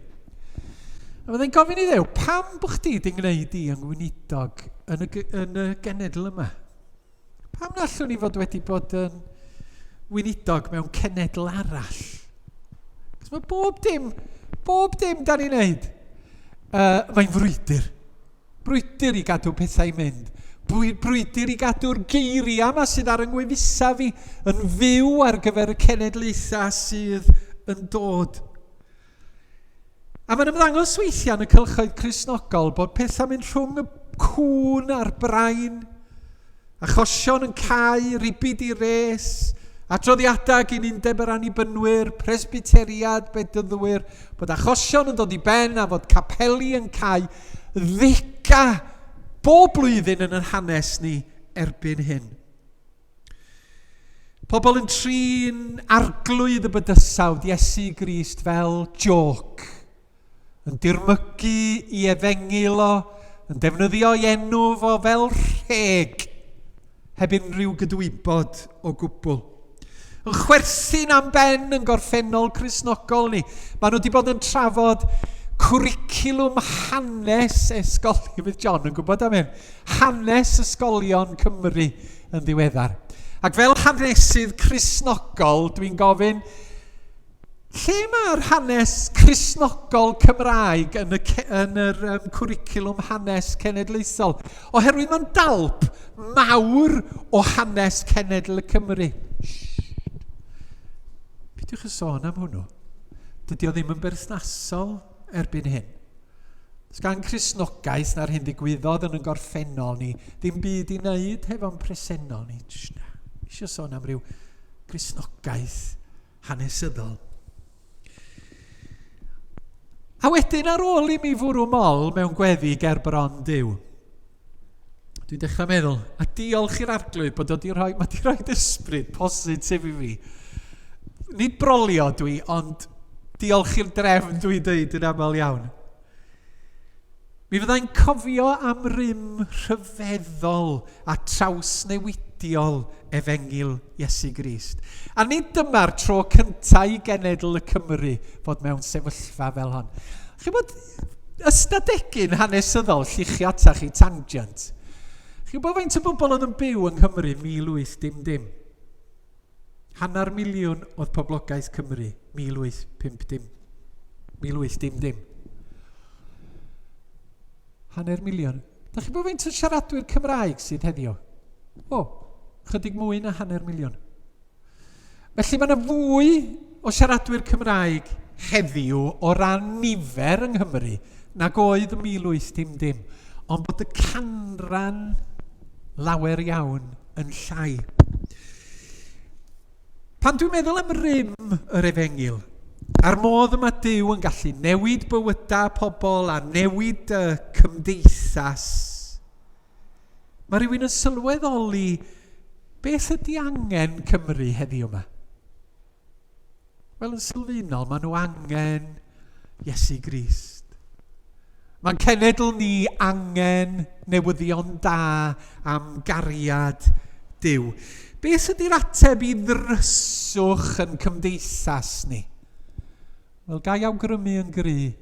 A byddai'n gofyn i Dduw, pam bod chdi wedi gwneud i yng Ngweinidog yn y genedl yma? Pam allwn ni fod wedi bod yn Ngweinidog mewn cenedl arall? Cos mae bob dim da ni'n neud, mae'n frwydr. Brwydr i gadw pethau i mynd. Brwydr i gadw'r geiriau yma sydd ar yng ngwefusau fi yn fyw ar gyfer y cenedlaethau sydd yn dod. A mae'n ymddangos weithiau yn y cylchoedd Cristnogol bod pethau'n mynd rhwng y cwn a'r brain, achosion yn cau, ribyd i res, adroddiadau gyn undeb yr annibynwyr, presbyteriad, bedyddwyr, bod achosion yn dod i ben a fod capeli yn cau, ddica bob blwyddyn yn yn hanes ni erbyn hyn. Pobl yn trin arglwydd y bydysawd Iesu Grist fel joc, yn dirmygu i efengil o, yn defnyddio ei enw fo fel rheg, heb unrhyw gydwybod o gwbl. Yn chwerthin am ben yn gorffennol Cristnogol ni. Maen nhw wedi bod yn trafod cwricilwm hanes ysgolion, bydd John yn gwybod am hyn, hanes ysgolion Cymru yn ddiweddar. Ac fel hanesydd Cristnogol, dwi'n gofyn, lle mae'r hanes Cristnogol Cymraeg yn yr cwricilwm hanes cenedlaethol? Oherwydd mae'n dalp mawr o hanes cenedl y Cymru. Bydwch yn sôn am hwnnw? Dydy o ddim yn berthnasol erbyn hyn. Os gan Cristnogaeth na'r hyn ddigwyddodd yn gorffennol ni, ddim byd i wneud hefo'n presennol ni. Eisiau sôn am ryw Cristnogaeth hanesyddol. A wedyn ar ôl i mi fwrw mol mewn gweddi ger bron Duw, dwi'n dechrau meddwl, a diolch i'r arglwydd bod mae wedi rhoi ysbryd positif i fi. Nid brolio dwi, ond diolch i'r drefn dwi'n dweud yn aml iawn. Mi fyddai'n cofio am rym rhyfeddol a trawsnewidiol efengil Iesu Grist. A nid dyma'r tro cyntaf i genedl y Cymru fod mewn sefyllfa fel hon. Chi'n bod ystadegyn hanesyddol llichiad a chi tangent. Chi'n bod faint o bobl oedd yn byw yng Nghymru 1800? 500,000 oedd poblogaeth Cymru 1850. 1850. 500,000. Da chi bod faint o siaradwyr Cymraeg sydd heddiw? Chydig mwy na 500,000. Felly mae yna fwy o siaradwyr Cymraeg heddiw o ran nifer yng Nghymru nag oedd 1850. Ond bod y canran lawer iawn yn llai. Pan dwi'n meddwl am rym yr efengil, a'r modd yma Duw yn gallu newid bywydau pobl a newid cymdeithas, mae rhywun yn sylweddoli beth ydy angen Cymru heddiw yma. Wel, yn sylfaenol, maen nhw angen Iesu Grist. Mae'n cenedl ni angen newyddion da am gariad Duw. Beth ydy'r ateb i ddryswch yn cymdeithas ni? Wel, gai awgrymu yn gry,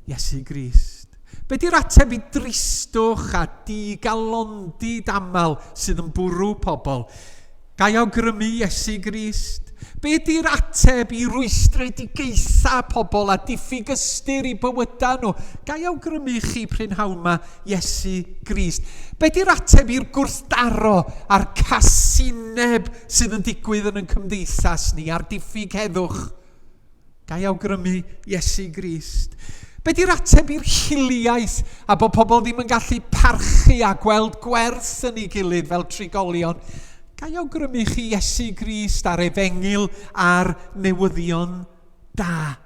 Iesu Grist. Be di'r ateb i dristwch a digalondi daml sydd yn bwrw pobl? Gai awgrymu Iesu Grist? Be di'r ateb i rwystredigaetha pobl a diffyg ystyr i bywyda nhw? Gai awgrymu chi prynhawn ma Iesu Grist? Be di'r ateb i'r gwrthdaro a'r casineb sydd yn digwydd yn cymdeithas ni, a'r diffyg heddwch? Gai awgrymu Iesu Grist? Be di'r ateb i'r hiliaeth a bod pobl ddim yn gallu parchu a gweld gwerth yn ei gilydd fel trigolion? Gai awgrymu chi Iesu Grist a'r efengil a'r newyddion da.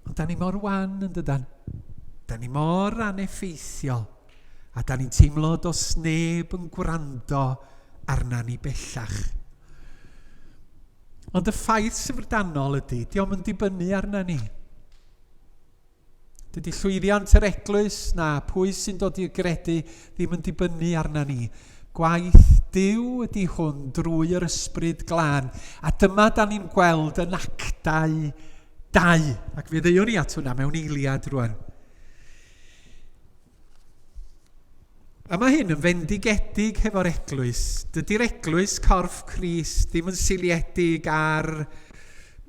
Ond da ni mor wan yn dydan. Da ni mor aneffeithiol. A da ni'n teimlo dos neb yn gwrando arna ni bellach. Ond y ffaith syfrdanol ydy, diolch yn dibynnu arna ni. Dydy llwyddiant yr eglwys na pwy sy'n dod i'r gredu ddim yn dibynnu arna ni. Gwaith Duw ydy hwn drwy'r ysbryd glân. A dyma da ni'n gweld yn Actau 2. Ac fe ddeuwn ni at hwnna mewn eiliad rwan. A mae hyn yn fendigedig hefo'r eglwys. Dydy'r eglwys corff Crist ddim yn seiliedig ar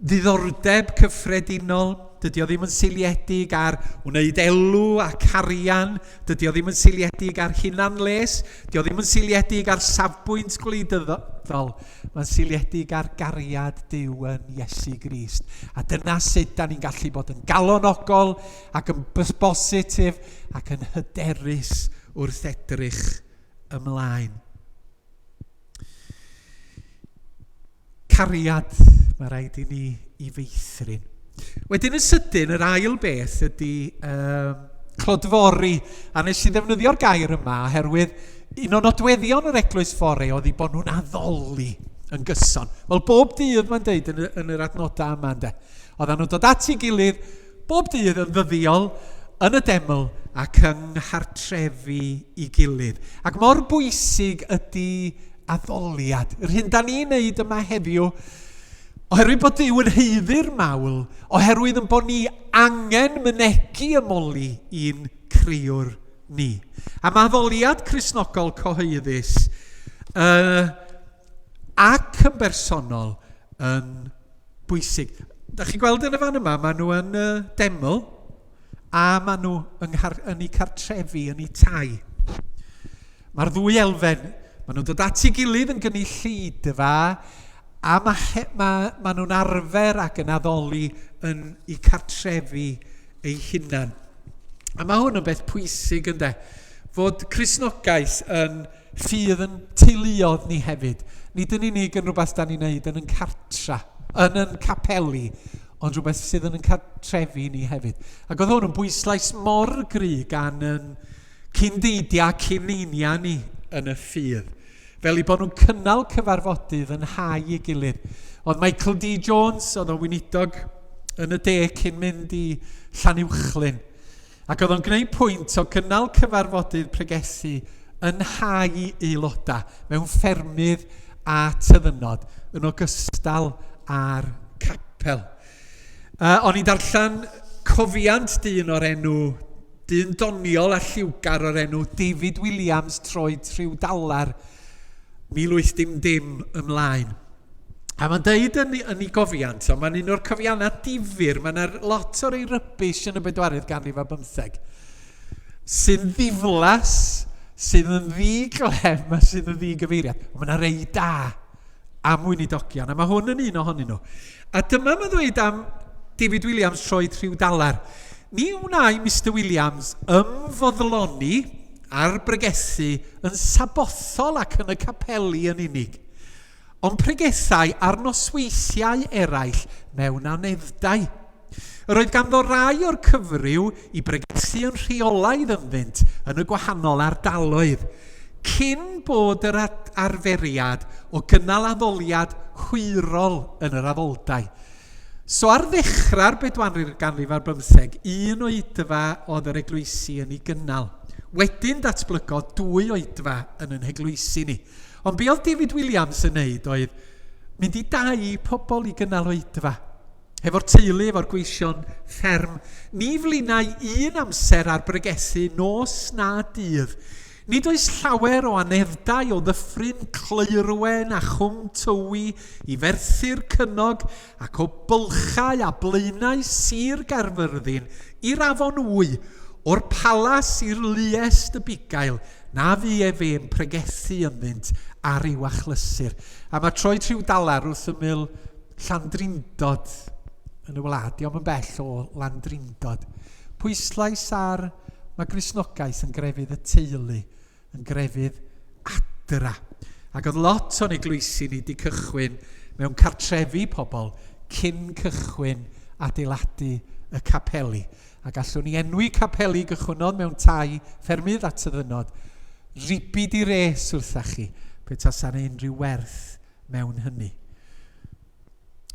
ddiddordeb cyffredinol. Dydy o ddim yn seiliedig ar wneud elw a carian. Dydy o ddim yn seiliedig ar hunanles. Dydy o ddim yn seiliedig ar safbwynt gwleidyddol. Mae'n seiliedig ar gariad Duw yn Iesu Grist. A dyna sut da ni'n gallu bod yn galonogol ac yn bositif ac yn hyderus wrth edrych ymlaen. Cariad, mae rhaid i ni i feithrin. Wedyn yn sydyn, yr ail beth ydy clodfori. A nes i ddefnyddio'r gair yma oherwydd un o nodweddion yr eglwys fore oedd i bod nhw'n addoli yn gyson. Wel, bob dydd mae'n deud yn yr adnodau yma, ynde. Oedden nhw'n dod at ei gilydd, bob dydd yn ddyddiol, yn y deml ac yng nghartrefi i gilydd. Ac mor bwysig ydy addoliad. Yr hyn da ni'n neud yma heddiw, oherwydd bod Duw yn heiddi'r mawl, oherwydd yn bod ni angen mynegu ymoli i'n criwr ni. A mae addoliad Cristnogol cyhoeddus ac yn bersonol yn bwysig. Da chi'n gweld yn y fan yma, maen nhw yn deml, a maen nhw yn eu cartrefi, yn eu tai. Mae'r ddwy elfen, maen nhw'n dod at ei gilydd yn gynulleid yfa, a maen nhw'n arfer ac yn addoli yn eu cartrefi eu hunan. A mae hwn yn beth pwysig ynde, fod Cristnogaeth yn ffydd yn teuluodd ni hefyd. Nid yn unig yn rhywbeth da ni'n neud yn cartra, yn capeli, ond rhywbeth sydd yn cartrefi ni hefyd. Ac oedd hwn yn bwyslais mor gry gan yn cyndeidia cyninia ni yn y ffydd. Fel i bod nhw'n cynnal cyfarfodydd yn hau i gilydd. Oedd Michael D. Jones, oedd o'n weinidog yn y de cyn mynd i Llanuwchlyn. Ac oedd o'n gwneud pwynt o gynnal cyfarfodydd pregethu yn hau aelodau mewn ffermydd a tyddynod yn ogystal â'r capel. O'n i'n darllen cofiant dyn o'r enw, dyn doniol a lliwgar o'r enw David Williams troed $3 1810 ymlaen. A mae'n deud yn ei gofiant, o mae'n un o'r cofiannau difyr, mae'n lot o'r ei rybys yn y 14th ganrif ar 15, sy'n ddiflas, sydd yn ddiglem a sydd yn ddigyfeiriad. Mae'n rei da am weinidogion, a mae hwn yn un ohonyn nhw. A dyma mae'n dweud am David Williams troed $3. Ni wna'i Mr Williams ymfoddloni a'r bregethu yn sabothol ac yn y capeli yn unig, ond pregethau ar nosweithiau eraill mewn aneddau. Yr oedd ganddo rai o'r cyfryw i bregethu yn rheolaidd ynddynt yn y gwahanol ardaloedd, cyn bod yr arferiad o gynnal addoliad hwyrol yn yr addoldau. So ar ddechrau'r 14th ganrif ar 15, un oedfa oedd yr eglwysi yn ei gynnal. Wedyn datblygodd 2 oedfa yn yn heglwysi ni. Ond be oedd David Williams yn neud oedd mynd i 2 pobl i gynnal oedfa. efo'r teulu, efo'r gweision fferm. Ni flinau un amser ar bregethu nos na dydd. Nid oes llawer o aneddau o ddyffryn cleirwen a chwm tywi i ferthu'r cynnog ac o bylchau a blaenau sir Gaerfyrddin i'r afon Wy o'r palas i'r Luest y Bugail na fi yn pregethu ynddynt ar i'w achlysur. A mae troi triw dalar wrth ymyl Llandrindod yn y wlad, diolch yn bell o Landrindod. Pwyslais ar mae Gristnogaeth yn grefydd y teulu, yn grefydd adra. Ac oedd lot o'n eglwysi ni wedi cychwyn mewn cartrefi pobl cyn cychwyn adeiladu y capeli. A gallwn ni enwi capeli gychwynnod mewn tai ffermydd at y ddynod. Ribid i res wrthach chi, petas yna unrhyw werth mewn hynny.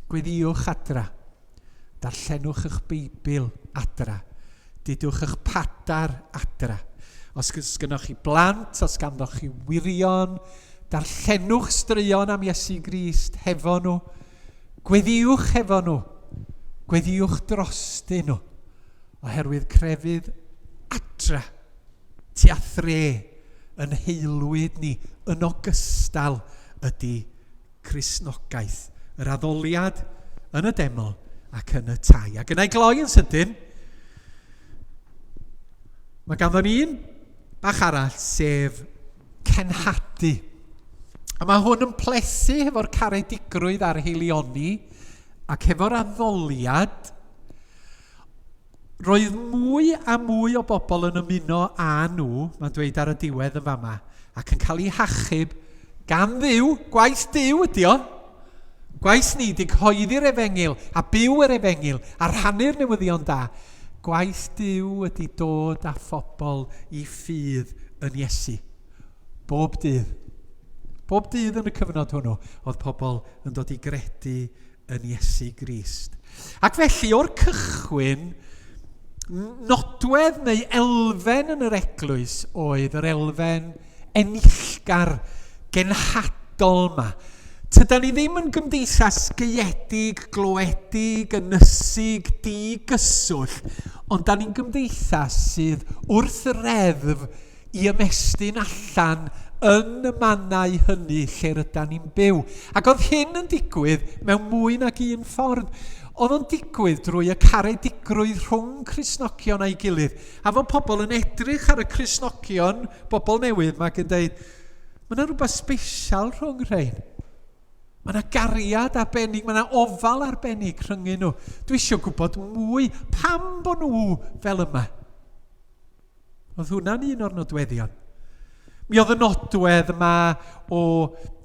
Gweddiwch adra, darllenwch eich Beibl adra, dydwch eich padar adra. Os gynnwch chi blant, os ganddoch chi wirion, darllenwch straeon am Iesu Grist hefo nhw, gweddiwch hefo nhw, gweddiwch drostyn nhw, oherwydd crefydd adra, tua thre, yn heilwyd ni, yn ogystal ydy Cristnogaeth, yr addoliad yn y deml ac yn y tai. Ac yna i gloi yn sydyn, mae ganddo ni un bach arall, sef cenhadu. A mae hwn yn plesu hefo'r caredigrwydd ar heilioni ac hefo'r addoliad. Roedd mwy a mwy o bobl yn ymuno â nhw, mae'n dweud ar y diwedd yn fama, ac yn cael ei hachub gan Dduw, gwaith Dduw ydi o. Gwaith ni di cyhoeddi'r efengil a byw yr efengil a rhannu'r newyddion da. Gwaith Dduw ydi dod â phobl i ffydd yn Iesu. Bob dydd. Bob dydd yn y cyfnod hwnnw, oedd pobl yn dod i gredu yn Iesu Grist. Ac felly o'r cychwyn, nodwedd neu elfen yn yr eglwys oedd yr elfen enillgar genhadol yma. Tydan ni ddim yn gymdeithas gyedig, glywedig, ynysig, digyswll, ond da ni'n gymdeithas sydd wrth y reddf i ymestyn allan yn y mannau hynny lle rydyn ni'n byw. Ac oedd hyn yn digwydd mewn mwy nag un ffordd. Oedd o'n digwydd drwy y caredigrwydd rhwng Cristnogion a'i gilydd. A fod pobl yn edrych ar y Cristnogion, bobl newydd, mae'n dweud, mae yna rhywbeth sbesial rhwng rhain. Mae yna gariad arbennig, mae yna ofal arbennig rhwngyn nhw. Dwi eisiau gwybod mwy, pam bod nhw fel yma? Oedd hwnna'n un o'r nodweddion. Mi oedd y nodwedd yma o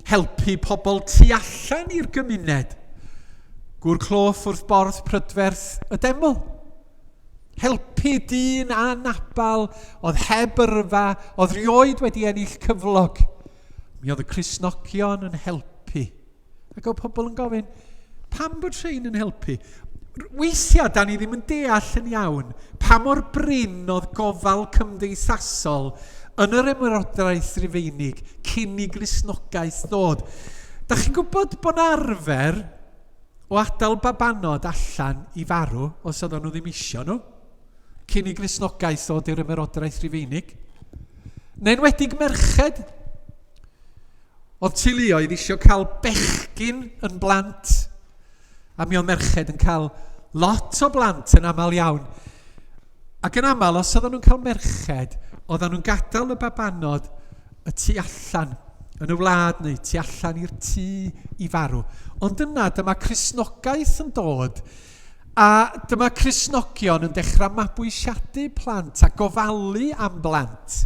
helpu pobl tu allan i'r gymuned. Gŵr cloff wrth borth prydferth y deml. Helpu dyn a nabal, oedd heb yrfa, oedd rioed wedi ennill cyflog. Mi oedd y Cristnogion yn helpu. Ac oedd pobl yn gofyn, pam bod rhain yn helpu? Weithiau, da ni ddim yn deall yn iawn pa mor brin oedd gofal cymdeithasol yn yr Ymerodraeth Rufeinig cyn i Gristnogaeth ddod. Da chi'n gwybod bod arfer o adael babanod allan i farw os oedden nhw ddim isio nhw cyn i Gristnogaeth ddod i'r Ymerodraeth Rufeinig. Neu'n wedig merched. Oedd teuluoedd eisiau cael bechgyn yn blant a mi oedd merched yn cael lot o blant yn aml iawn. Ac yn aml, os oedden nhw'n cael merched, oedden nhw'n gadael y babanod y tu allan yn y wlad neu tu allan i'r tŷ i farw. Ond yna, dyma Cristnogaeth yn dod a dyma Cristnogion yn dechrau mabwysiadu plant a gofalu am blant.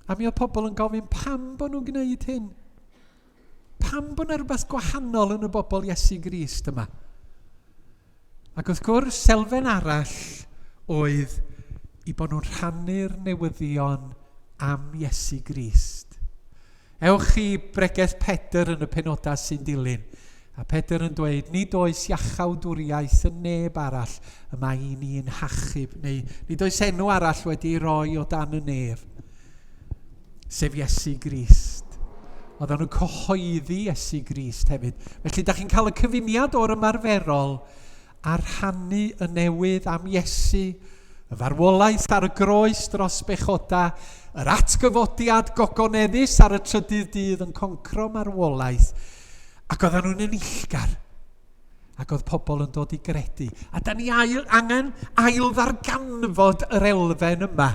A mi oedd pobl yn gofyn, pam bod nhw'n gwneud hyn? Pam bod yna rhywbeth gwahanol yn y bobl Iesu Grist yma? Ac wrth gwrs, elfen arall oedd i bod nhw'n rhannu'r newyddion am Iesu Grist. Ewch i bregeth Pedr yn y penodau sy'n dilyn. A Pedr yn dweud, nid oes iachawdwriaeth yn neb arall y mae ni'n hachub, neu nid oes enw arall wedi roi o dan y nef, sef Iesu Grist. oedden nhw'n cyhoeddi Iesu Grist hefyd. Felly, da chi'n cael y cyfuniad o'r ymarferol a rhannu y newydd am Iesu, y farwolaeth ar y groes dros bechoda, yr atgyfodiad gogoneddus ar y trydydd dydd yn concro marwolaeth, ac oedden nhw'n enillgar, ac oedd pobl yn dod i gredu. A da ni angen ail ddarganfod yr elfen yma.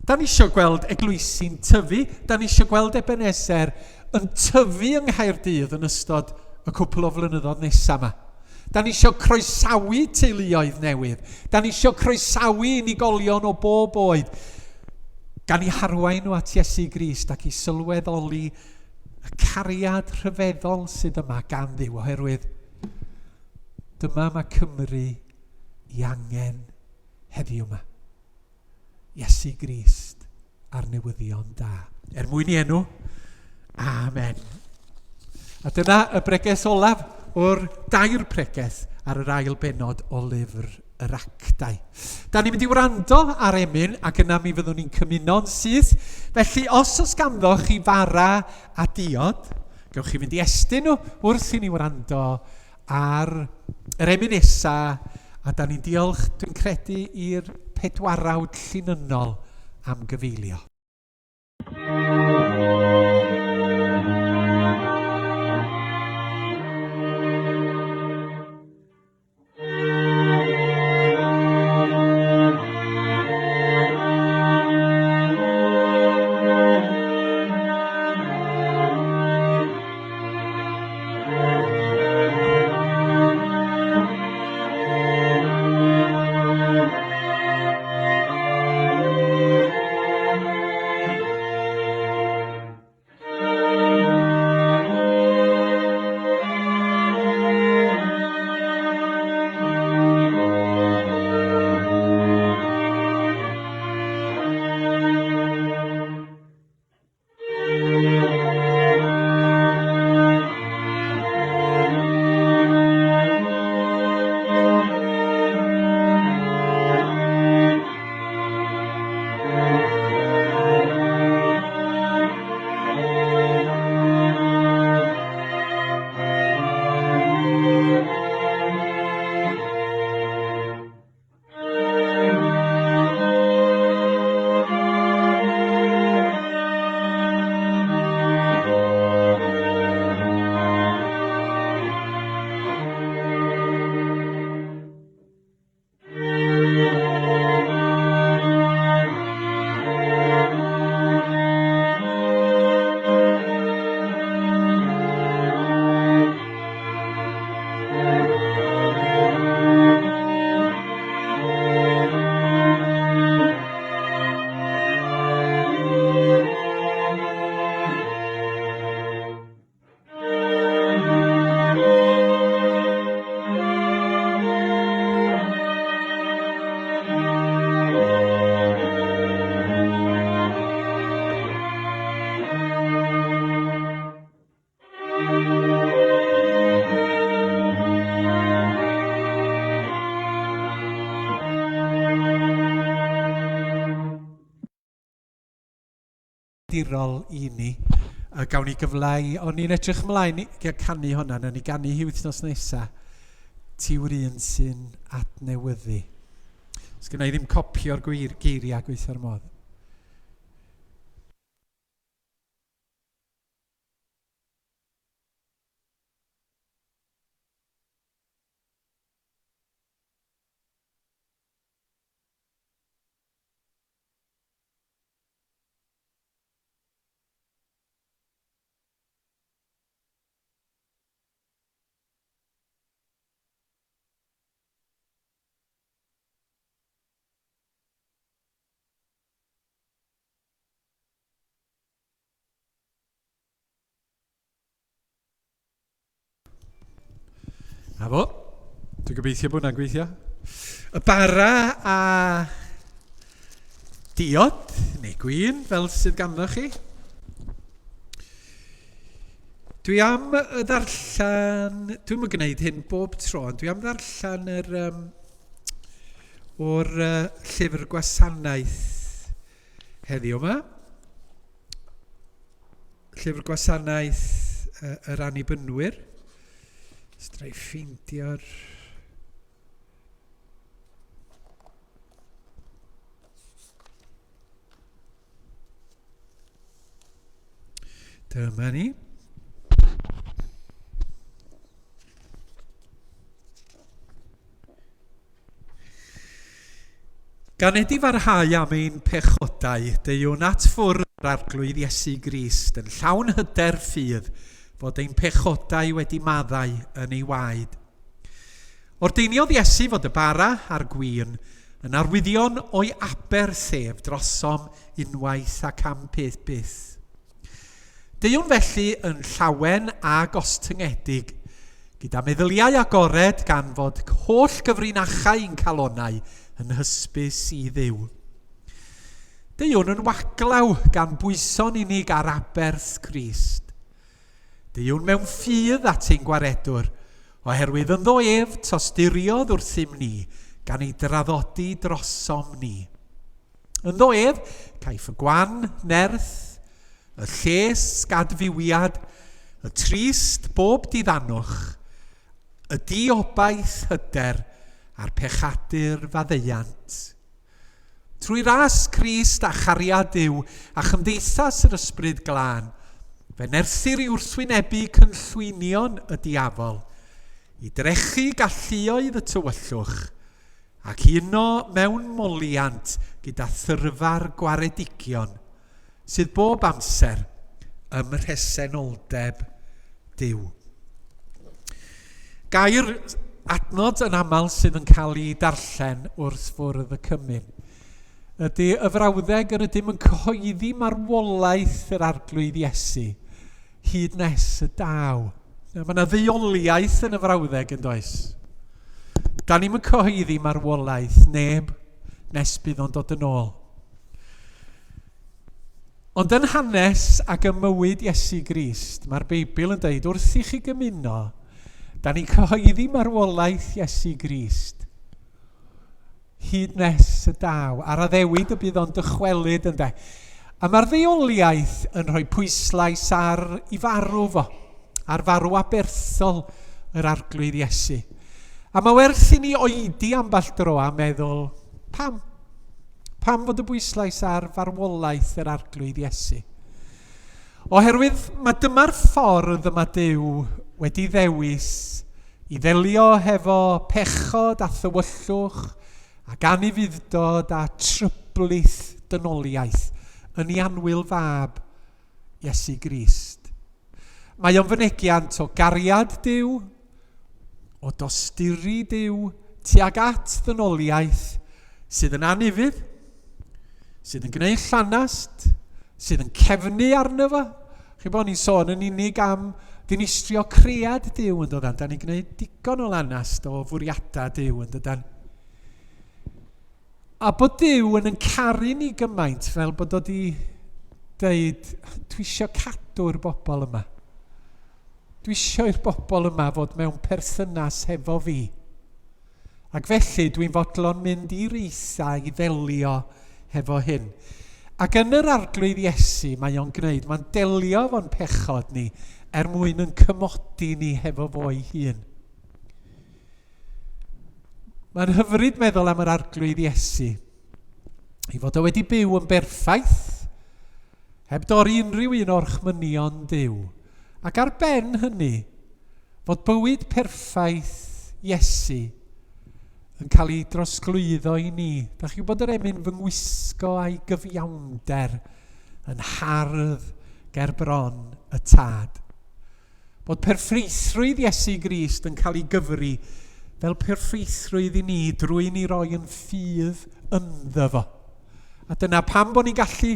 Da ni eisiau gweld eglwysi'n tyfu, da ni eisiau gweld Ebenezer yn tyfu yng Nghaerdydd yn ystod y cwpl o flynyddoedd nesaf yma. Da ni eisiau croesawu teuluoedd newydd. Da ni eisiau croesawu unigolion o bob oed. Gan i harwain nhw at Iesu Grist ac i sylweddoli y cariad rhyfeddol sydd yma gan Dduw, oherwydd dyma mae Cymru i angen heddiw yma. Iesu Grist a'r newyddion da. Mwyn i enw. Amen. A dyna y breges olaf o'r 2 preges ar yr ail benod o lyfr yr Actau. Da ni'n mynd i wrando ar Emyn ac yna mi fyddwn ni'n cymuno'n syth. Felly os oes ganddo chi fara a diod, gewch chi fynd i estyn nhw wrth i ni wrando ar yr Emyn nesa, a da ni'n diolch, dwi'n credu, i'r pedwarawd llinynol am gyfeilio. dirol I ni. Gawn ni gyflau, o'n i'n edrych ymlaen I canu hwnna, o'n i ganu hi wythnos nesaf, tiw'r un sy'n adnewyddu. Os gyda I ddim copio'r geiriau gweithio'r modd. A fo, dwi'n gobeithio bod hwnna'n gweithio. Y bara a diod, neu gwyn, fel sydd ganddo chi. Dwi am ddarllen, dwi'n gwneud hyn bob tro, dwi am ddarllen o'r llyfr gwasanaeth heddiw yma. Llyfr Gwasanaeth yr Annibynwyr. Strai ffeindio'r... Dyma ni. Gan ei farhau am ein pechodau, deuwn at ffwrdd yr arglwydd Iesu Grist yn llawn hyder ffydd fod ein pechodau wedi maddau yn ei waed. Ordeiniodd Iesu fod y bara a'r gwyn yn arwyddion o'i aber sef drosom unwaith ac am byth. Deuwn felly yn llawen a gostyngedig, gyda meddyliau agored gan fod holl gyfrinachau ein calonau yn hysbys i Dduw. Deuwn yn waglaw gan bwyso'n unig ar abers Crist. Deuwn mewn ffydd at ein gwaredwr, oherwydd yn ddo ef tosturiodd wrthym ni gan ei draddodi drosom ni. Yn ddo ef, caiff y gwan, nerth, y lles gadfiwiad, y trist bob diddanwch, y diobaith hyder a'r pechadur faddeuant. Trwy ras Crist a chariad Duw a chymdeithas yr ysbryd glân, fe nerthir i wrthwynebu cynllwynion y diafol, i drechu galluoedd y tywyllwch, ac uno mewn moliant gyda thyrfar gwaredigion, sydd bob amser ym mhresenoldeb Duw. Gair adnod yn aml sydd yn cael ei darllen wrth fwrdd y cymyn ydy y frawddeg yn ydym yn cyhoeddi marwolaeth yr arglwydd Iesu hyd nes y daw. Mae yna ddeuoliaeth yn y frawddeg yn does. Da ni'n cyhoeddi marwolaeth neb nes bydd o'n dod yn ôl. Ond yn hanes ac ymywyd Iesu Grist, mae'r Beibl yn dweud wrth i chi gymuno, da ni'n cyhoeddi marwolaeth Iesu Grist hyd nes y daw. Ar addewid y bydd o'n dychwelyd ynde. A mae'r ddeuoliaeth yn rhoi pwyslais ar ei farw fo, ar farw aberthol yr arglwydd Iesu. A mae werth i ni oedi amball dro a meddwl, pam? Pam fod y bwyslais ar farwolaeth yr arglwydd Iesu? Oherwydd mae dyma'r ffordd yma Duw wedi ddewis i ddelio hefo pechod a thywyllwch ac anifuddod a tryblyth dynoliaeth yn ei anwyl fab Iesu Grist. Mae o'n fynegiant o gariad Duw, o dosturi Duw tuag at ddynoliaeth sydd yn anifydd, sydd yn gwneud llanast, sydd yn cefnu arno fo. Chi bod ni'n sôn yn unig am dinistrio cread Duw yn dod. Da ni'n gwneud digon o llanast o fwriadau Duw yn dod. A bod Duw yn caru ni gymaint fel bod o di dweud, dwi eisiau cadw'r bobl yma. Dwi eisiau i'r bobl yma fod mewn perthynas hefo fi. Ac felly dwi'n fodlon mynd i'r isa i ddelio hefo hyn. Ac yn yr arglwydd Iesu mae o'n gwneud, mae'n delio fo'n pechod ni mwyn yn cymodi ni hefo fo'i hun. Mae'n hyfryd meddwl am yr arglwydd Iesu i fod o wedi byw yn berffaith, heb dorri unrhyw un o'r chmynion Duw. Ac ar ben hynny, fod bywyd perffaith Iesu yn cael ei drosglwyddo i ni. Da chi'n bod yr emyn fy ngwisgo a'i gyfiawnder yn hardd ger bron y tad. Bod perffaithrwydd Iesu Grist yn cael ei gyfri fel perffaithrwydd i ni drwy ni roi yn ffydd ynddo fo. A dyna pam bod ni'n gallu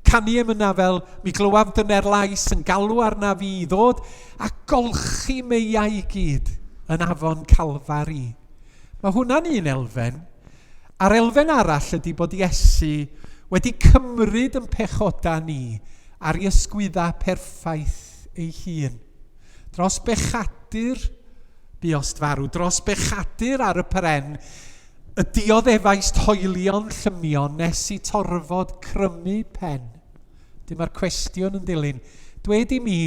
canu am yna fel mi glywaf dyna'r lais yn galw arna fi i ddod a golchi meiau i gyd yn afon Calfari. Mae hwnna'n un elfen. A'r elfen arall ydy bod Iesu wedi cymryd yn pechoda ni ar ei ysgwydda perffaith ei hun. Dros bechadur buost farw, dros bechadur ar y pren, y dioddefaist hoelion llymion nes i torfod crymu pen. Dyma'r cwestiwn yn dilyn. Dwed i mi,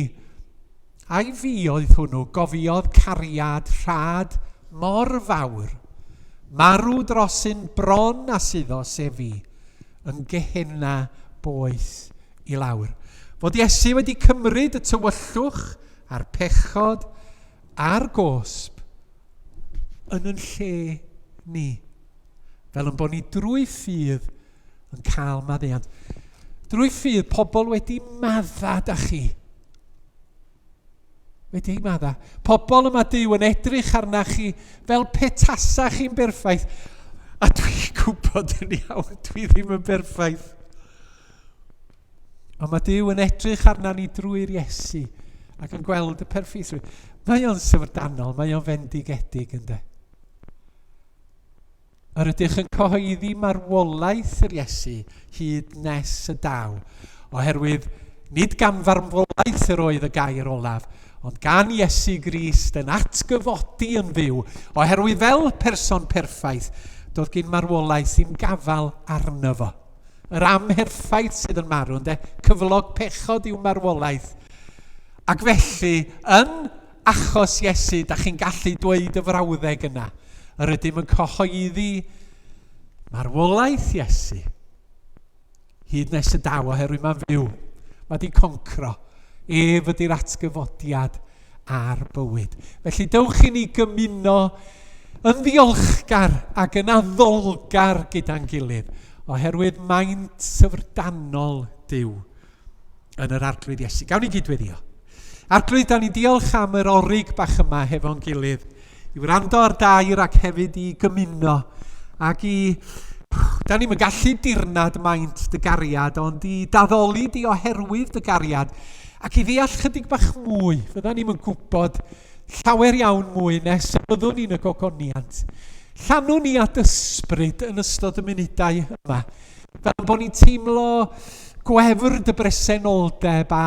a'i fi oedd hwnnw, gofiodd cariad rhad mor fawr, marw dros un bron a syddo sef fi, yn gehenna boeth i lawr. Fod Iesu wedi cymryd y tywyllwch a'r pechod a'r gosb yn lle ni. Fel yn bod ni drwy ffydd yn cael maddeuant. Drwy ffydd pobl wedi maddad â chi. Wedi madda. Pobl yma Duw yn edrych arna chi fel petasa chi'n berffaith. A dwi'n gwybod yn iawn, dwi ddim yn berffaith. Ond mae Duw yn edrych arna ni drwy'r Iesu ac yn gweld y perffeithrwydd. Mae o'n syfrdanol, mae o'n fendigedig ynddo. Yr ydych yn cyhoeddi marwolaeth yr Iesu hyd nes y daw. Oherwydd nid gan farwolaeth yr oedd y gair olaf, ond gan Iesu Grist yn atgyfodi yn fyw. Oherwydd fel person perffaith, doedd gen marwolaeth ddim gafal arno fo. Yr amherffaith sydd yn marw, cyflog pechod i'w marwolaeth. Ac felly, yn achos Iesu, da chi'n gallu dweud y frawddeg yna. Yr ydym yn cyhoeddi marwolaeth Iesu. Hyd nes y daw oherwydd mae'n fyw. Mae di concro. Ef ydy'r atgyfodiad a'r bywyd. Felly dewch i ni gymuno yn ddiolchgar ac yn addolgar gyda'n gilydd. Oherwydd maint syfrdanol Duw yn yr arglwydd Iesu. Gawn ni gydweddio. Arglwydd, da ni diolch am yr orig bach yma hefo'n gilydd. I wrando ar dair ac hefyd i gymuno. Ac da ni'n gallu dirnad maint dy gariad, ond i daddoli di oherwydd dy gariad. Ac i ddeall chydig bach mwy. Fydda ni'n gwybod llawer iawn mwy nes y byddwn ni'n y gogoniant. Llanwn ni at ysbryd yn ystod y munudau yma. Fel bod ni'n teimlo gwefr dy bresenoldeb a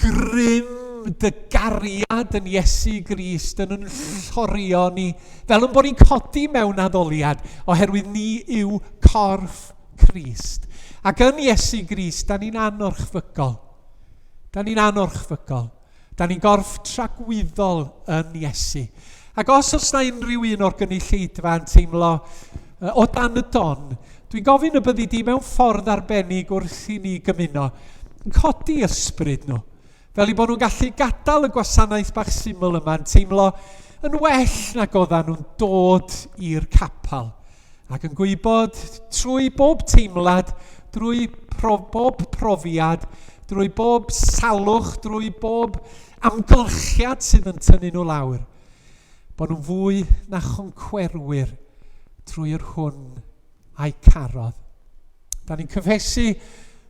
grym dy gariad yn Iesu Grist yn llorio ni. Fel yn bod ni'n codi mewn addoliad oherwydd ni yw corff Crist. Ac yn Iesu Grist, da ni'n anorchfygol. Da ni'n anorchfygol. Da ni'n gorff tragwyddol yn Iesu. Ac os na unrhyw un o'r gynulleidfa yn teimlo o dan y don, dwi'n gofyn y byddi di mewn ffordd arbennig wrth i ni gymuno, yn codi ysbryd nhw. Fel i bod nhw'n gallu gadael y gwasanaeth bach syml yma yn teimlo yn well nag oedden nhw'n dod i'r capal. Ac yn gwybod trwy bob teimlad, drwy bob profiad, drwy bob salwch, drwy bob amgylchiad sydd yn tynnu nhw lawr, bod nhw'n fwy na choncwerwyr trwy'r hwn a'i carodd. Da ni'n cyfesu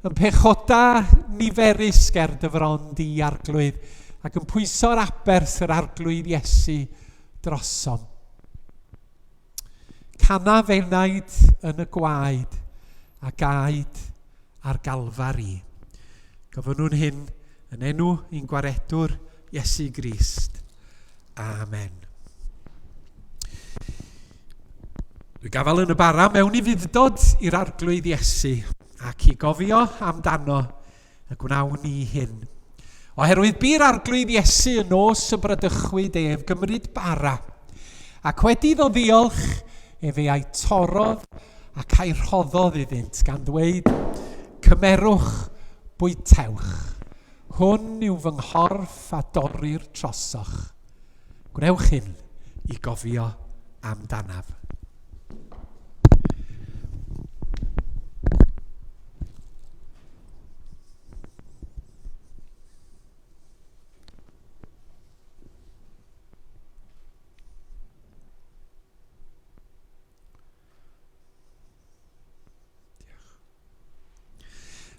yn pechoda niferus ger dyfrond i arglwydd ac yn pwyso'r aberth yr arglwydd Iesu drosom. Cana fenaid yn y gwaed a gaed ar galfari. Gofyn nhw'n hyn yn enw i'n gwaredwr Iesu Grist. Amen. Dwi'n gafel yn y bara mewn i fuddod i'r arglwydd Iesu ac i gofio amdano y gwnawn ni hyn. Oherwydd by'r arglwydd Iesu yn nos y bradychwyd ef gymryd bara ac wedi ddod ddiolch ef ei torodd ac a'i rhoddodd iddynt gan ddweud, cymerwch bwytewch. Hwn yw fy nghorff a dorri'r trosoch. Gwnewch hyn i gofio amdanaf.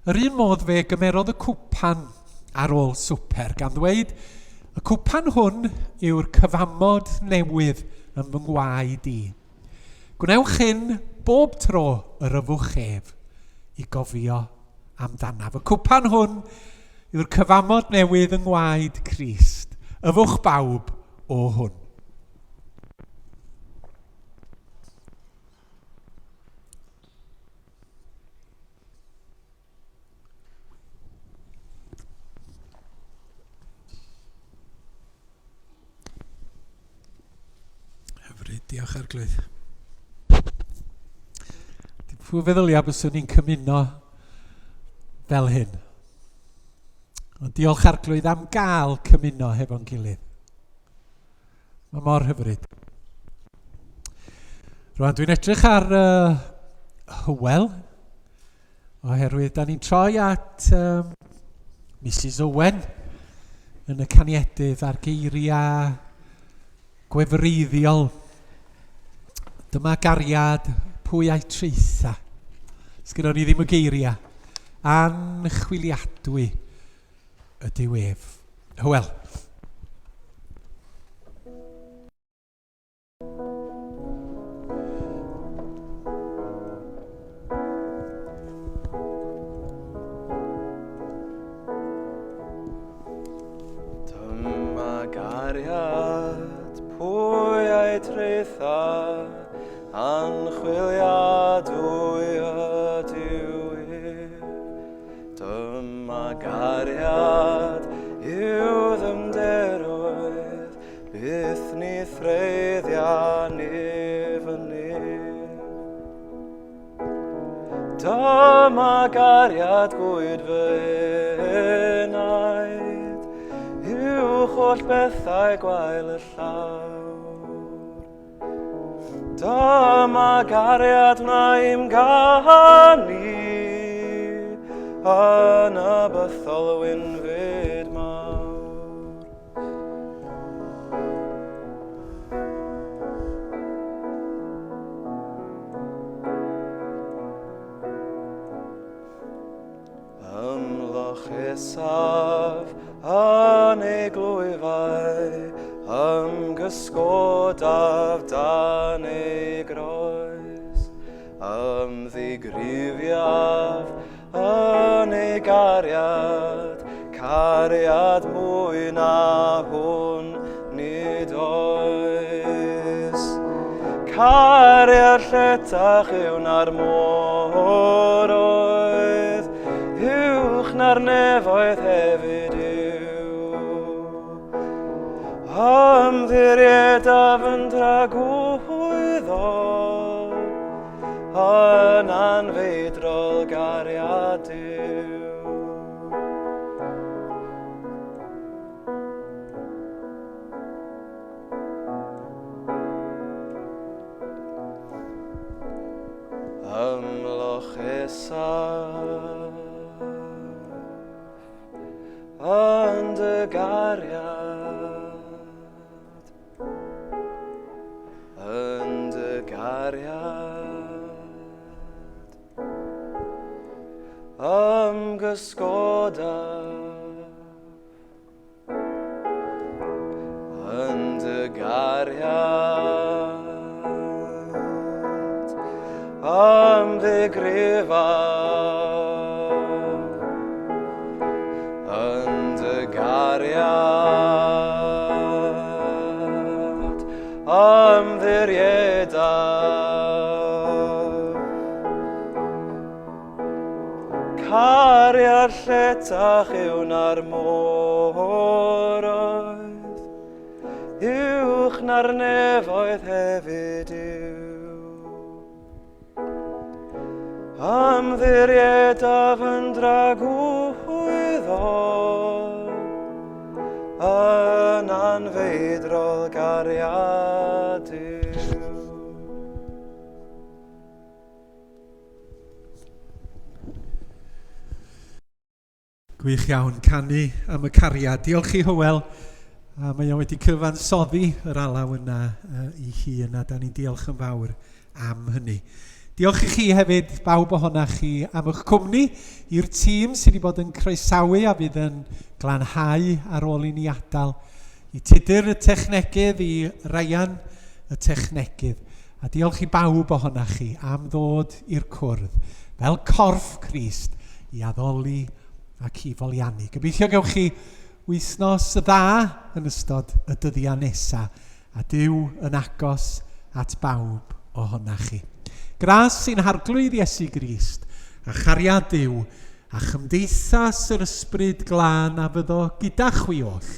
Yr un modd fe gymerodd y cwpan ar ôl swper gan ddweud, y cwpan hwn yw'r cyfamod newydd yn fy ngwaed i. Gwnewch hyn bob tro yr yfwch ef i gofio amdanaf. Y cwpan hwn yw'r cyfamod newydd yng ngwaed Crist. Yfwch bawb o hwn. Diolch Arglwydd. Pwy feddylia byswn ni'n cymuno fel hyn. Ond diolch Arglwydd am gael cymuno hefo'n gilydd. Mae mor hyfryd. Rwan dwi'n edrych ar Hywel, oherwydd da ni'n troi at Mrs Owen yn y caniegydd a'r geiriau gwefreiddiol. Dyma gariad pwy a'i treitha. Sgynno ni ddim y geiriau. Anchwiliadwy ydyw ef. Hywel. Dyma gariad pwy a'i treitha, anchwiliadwy ydyw ef. Dyma gariad yw ddymderoedd, byth ni threiddiau nef yn nef. Dyma gariad gwyd fy enaid, uwch oll bethau gwael y llawr. Dyma gariad wnaim ganu, yn y bytholwyn fyd mawr. Ymloch isaf yn ei glwyfau, ymgysgodaf dan ei groes, ymddigrifiaf yn ei gariad, cariad mwy na hwn nid oes. Cariad lletach yw na'r moroedd, uwch na'r nefoedd hefyd yw. Ymddiriedaf yn dragwyddol, yn anfeidrol gariad yw. Ymloch isaf yn dy gariad, yn dy gariad, ymgysgodaf, yn dy gariad, ymddigrifaf, yn dy gariad, ymddiriedaf. Cariad lletach yw na'r moroedd, uwch na'r nefoedd hefyd yw. Ymddiriedaf yn dragwyddol, yn anfeidrol gariad yw. Gwych iawn canu am y cariad. Diolch i Hywel. A mae o wedi cyfansoddi yr alaw yna i hun, a da ni'n diolch yn fawr am hynny. Diolch i chi hefyd, bawb ohonach chi, am eich cwmni i'r tîm sydd wedi bod yn croesawu a fydd yn glanhau ar ôl i ni adael. I Tudur y Technegydd, i Ryan y Technegydd. A diolch i bawb ohonach chi am ddod i'r cwrdd fel corff Crist i addoli ac i foliannu. Gobeithio gewch chi wythnos dda yn ystod y dyddiau nesaf, a Duw yn agos at bawb ohonach chi. Gras sy'n harglwydd Iesu Grist, a chariad Duw, a chymdeithas yr ysbryd glân a fyddo gyda chwi oll,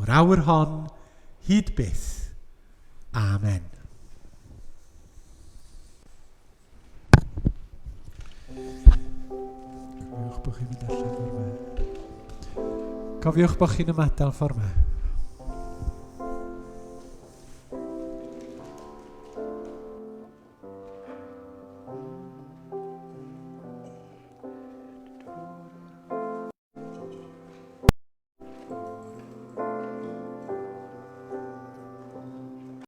o'r awr hon, hyd byth. Amen. Diolch bod chi'n mynd allan ffordd yma. Cofiwch bod chi'n ymadael ffordd yma.